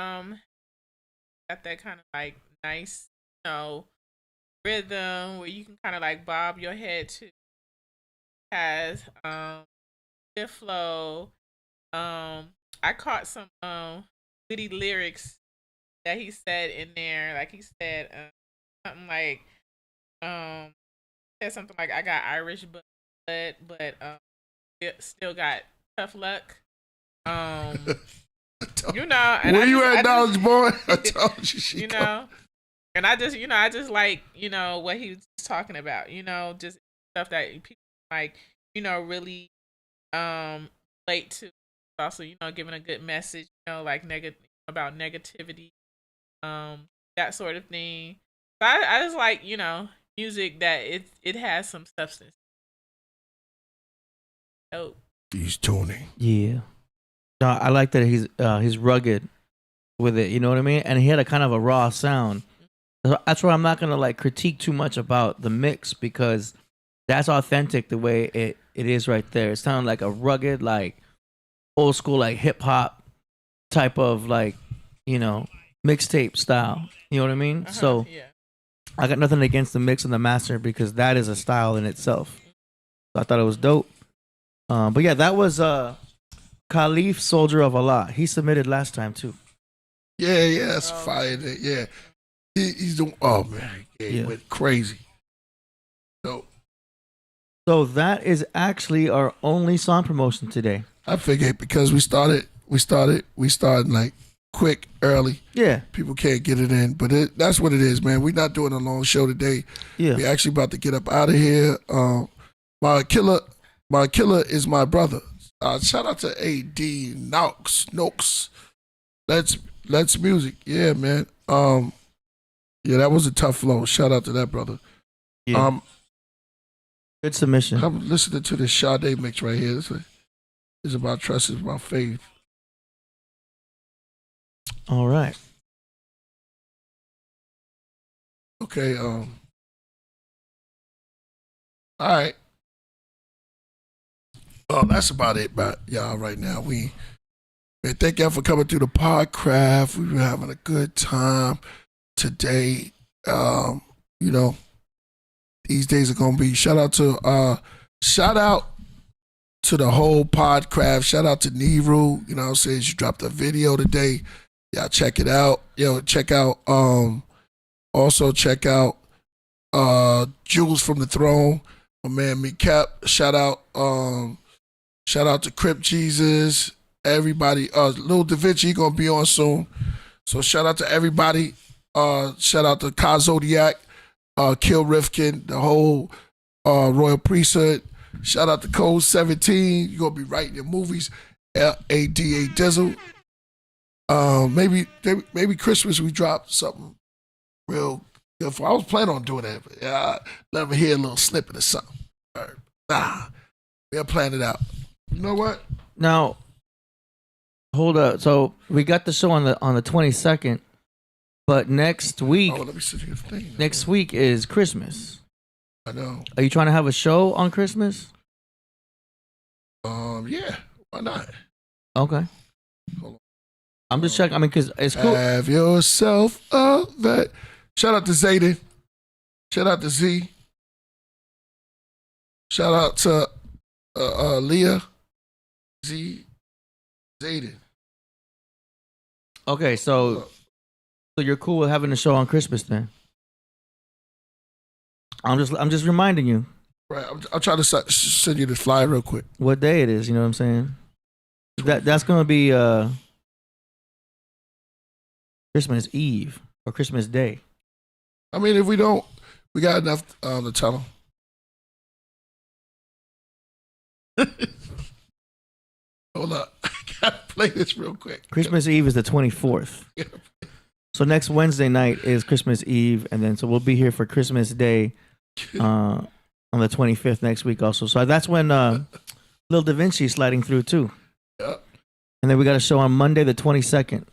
got that kind of like nice, rhythm where you can kind of like bob your head too. Has good flow. I caught some witty lyrics that he said in there. Like he said something like said something like I got Irish blood, but still got tough luck. And Where you at, Knowledge Boy? I told you, and I just like, what he was talking about, just stuff that people like, really relate to. Also, giving a good message, like about negativity, that sort of thing. So I just like, music that it has some substance. Oh, he's tuning. Yeah. No, I like that he's rugged with it. You know what I mean? And he had a kind of a raw sound. That's why I'm not gonna like critique too much about the mix, because that's authentic the way it is right there. It sounded like a rugged, like old school, like hip hop type of like, mixtape style. You know what I mean? So yeah. I got nothing against the mix and the master, because that is a style in itself. So I thought it was dope. But yeah, that was Khalif, Soldier of Allah. He submitted last time too. Yeah, that's fire. Yeah, he's doing. Oh man, he went crazy. So that is actually our only song promotion today. I figured because we started like quick, early. Yeah, people can't get it in, but that's what it is, man. We're not doing a long show today. Yeah, we're actually about to get up out of here. My killer is my brother. Shout out to A.D. Nox. Let's music. Yeah, man. Yeah, that was a tough flow. Shout out to that brother. Yeah. Good submission. I'm listening to this Sade mix right here. It's about trust, it's about faith. All right. Okay, all right. Well, that's about it, but y'all right now. Man, thank y'all for coming through the Podcraft. We were having a good time today. These days are gonna be shout out to the whole Podcraft. Shout out to Neru. You know what I'm saying? She dropped a video today. Y'all check it out. Also check out Jules from the Throne. My man Me Cap. Shout out to Crip Jesus. Everybody, Lil Da Vinci, he gonna be on soon. So shout out to everybody. Shout out to Ka Zodiac, Kill Rifkin, the whole Royal Priesthood. Shout out to Code 17. You're gonna be writing your movies. ADA Dizzle. Maybe Christmas we drop something real good. I was planning on doing that, but let me hear a little snippet of something. We'll plan it out. You know what? Now, hold up. So we got the show on the 22nd, but next week. Oh, let me see your thing. Next week is Christmas. I know. Are you trying to have a show on Christmas? Yeah, why not? Okay. Hold on. I'm just checking. I mean, because it's cool. Have yourself a vet. Shout out to Zayden. Shout out to Z. Shout out to Leah. Z. Zayden. Okay, so you're cool with having a show on Christmas then? I'm just reminding you. Right, I'm trying to send you this flyer real quick. What day it is? You know what I'm saying? That's gonna be Christmas Eve or Christmas Day. I mean, if we don't, we got enough to tell them. Hold up, I gotta play this real quick. Christmas Eve is the 24th. So next Wednesday night is Christmas Eve, and then so we'll be here for Christmas Day on the 25th next week also. So that's when Lil Da Vinci is sliding through too. Yep. And then we got a show on Monday the 22nd,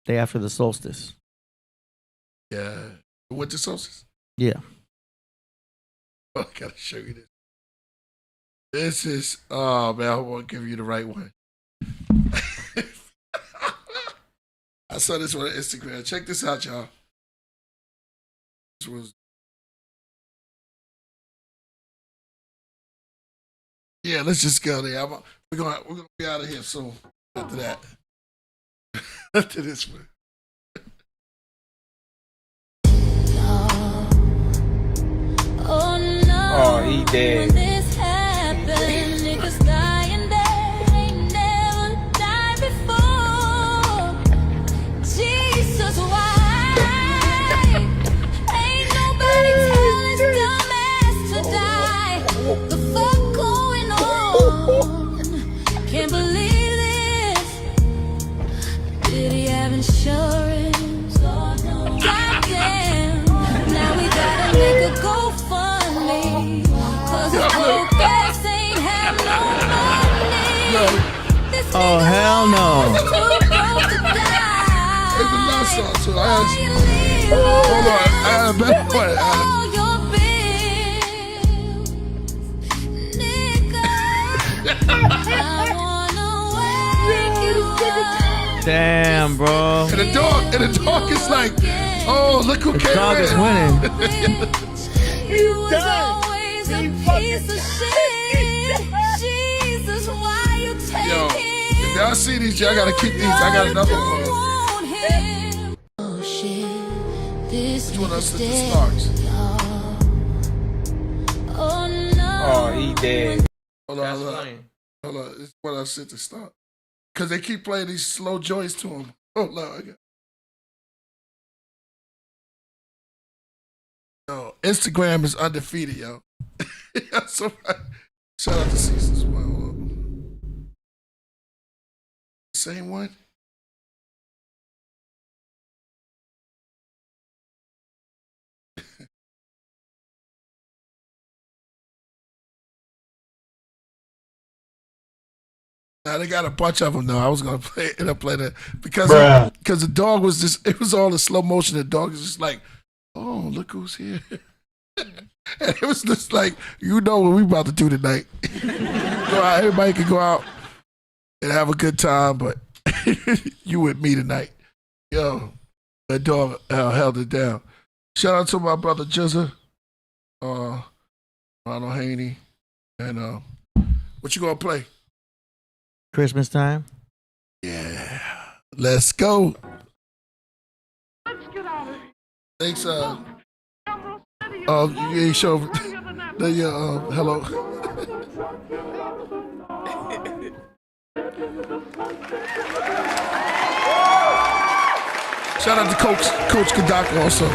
day after the solstice. Yeah, winter solstice. Yeah. Oh, I gotta show you this. This is oh man, I want to give you the right one. I saw this one on Instagram. Check this out, y'all. This was yeah. Let's just go there. We're gonna be out of here soon. After that, after this one. Oh, he dead. This happened, niggas dying dead, ain't never died before. Jesus, why? Ain't nobody tell this dumb ass to die. The fuck going on? Can't believe this. Did he have insurance? Goddamn. Now we gotta make a GoFundMe. Oh, hell no. It's a love song, so I asked you. Hold on, I had a better one. Damn, bro. And the dog is like, oh, look who came in. The dog is winning. You was always a piece of shit. Jesus, why you take Yo, if y'all see these, y'all gotta keep these. I got another one. Oh shit, this Which one of us is the Starks? Oh no. Oh, he dead. Hold on. This is what I said to start. Because they keep playing these slow joints to him. Hold on. Yo, Instagram is undefeated, yo. So, shout out to Ceaseless One. Same one? Now they got a bunch of them though. I was gonna play that because the dog was just, it was all in slow motion. The dog is just like, oh, look who's here. And it was just like, you know what we about to do tonight. Go out, everybody can go out and have a good time, but you with me tonight. Yo, that dog held it down. Shout out to my brother Jizza, Ronald Haney, and what you gonna play? Christmas time? Yeah. Let's go. Let's get out of here. Thanks, you ain't show the hello. Shout out to Coach Kadaka also.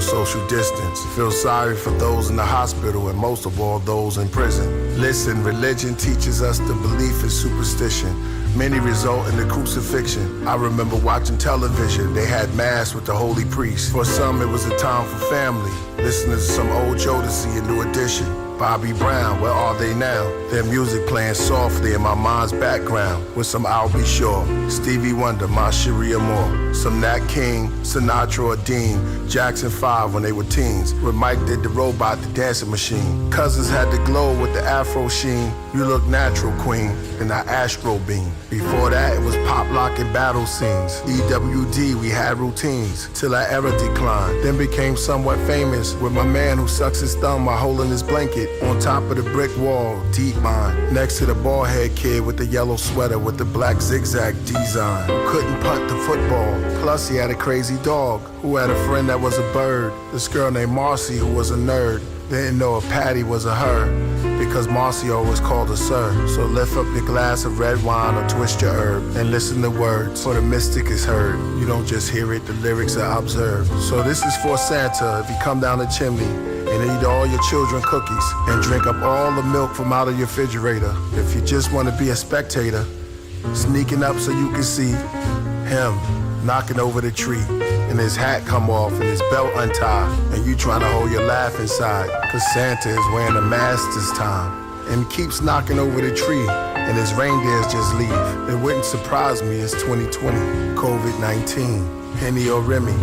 Social distance. Feel sorry for those in the hospital and most of all those in prison. Listen, religion teaches us the belief is superstition. Many result in the crucifixion. I remember watching television. They had mass with the holy priest. For some, it was a time for family. Listening to some old Jodeci, a new edition. Bobby Brown, where are they now? Their music playing softly in my mind's background with some I'll Be Sure, Stevie Wonder, my Sharia Moore, some Nat King, Sinatra or Dean, Jackson 5 when they were teens, with Mike did the robot, the dancing machine. Cousins had the glow with the afro sheen. You look natural, queen, in our astro beam. Before that, it was pop lock and battle scenes. EWD, we had routines, till our era declined. Then became somewhat famous with my man who sucks his thumb while holding his blanket on top of the brick wall, deep mine, next to the bald head kid with the yellow sweater with the black zigzag design, who couldn't punt the football. Plus he had a crazy dog, who had a friend that was a bird. This girl named Marcy who was a nerd. Didn't know if Patty was a her, because Marcy always called her sir. So lift up your glass of red wine or twist your herb and listen to words, for the mystic is heard. You don't just hear it, the lyrics are observed. So this is for Santa if you come down the chimney and eat all your children cookies and drink up all the milk from out of your refrigerator. If you just want to be a spectator, sneaking up so you can see him knocking over the tree, and his hat come off and his belt untie, and you trying to hold your laugh inside, cause Santa is wearing a mask this time, and keeps knocking over the tree, and his reindeers just leave. It wouldn't surprise me, it's 2020, COVID-19, Henny or Remy,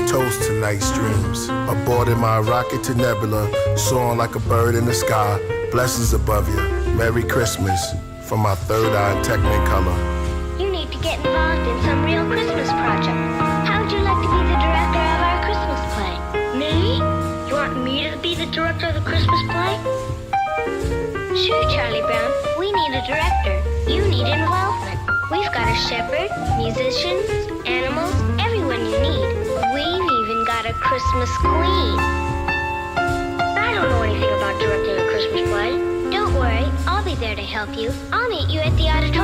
toast to nice dreams. Aborted my rocket to Nebula, soaring like a bird in the sky, blessings above you, Merry Christmas, from my third eye in Technicolor. You need to get involved in some real Christmas project. How would you like to be the director of our Christmas play? Me? You want me to be the director of the Christmas play? Sure, Charlie Brown. We need a director. You need involvement. We've got a shepherd, musicians, animals, everyone you need. We've even got a Christmas queen. I don't know anything about directing a Christmas play. Don't worry, I'll be there to help you. I'll meet you at the auditorium.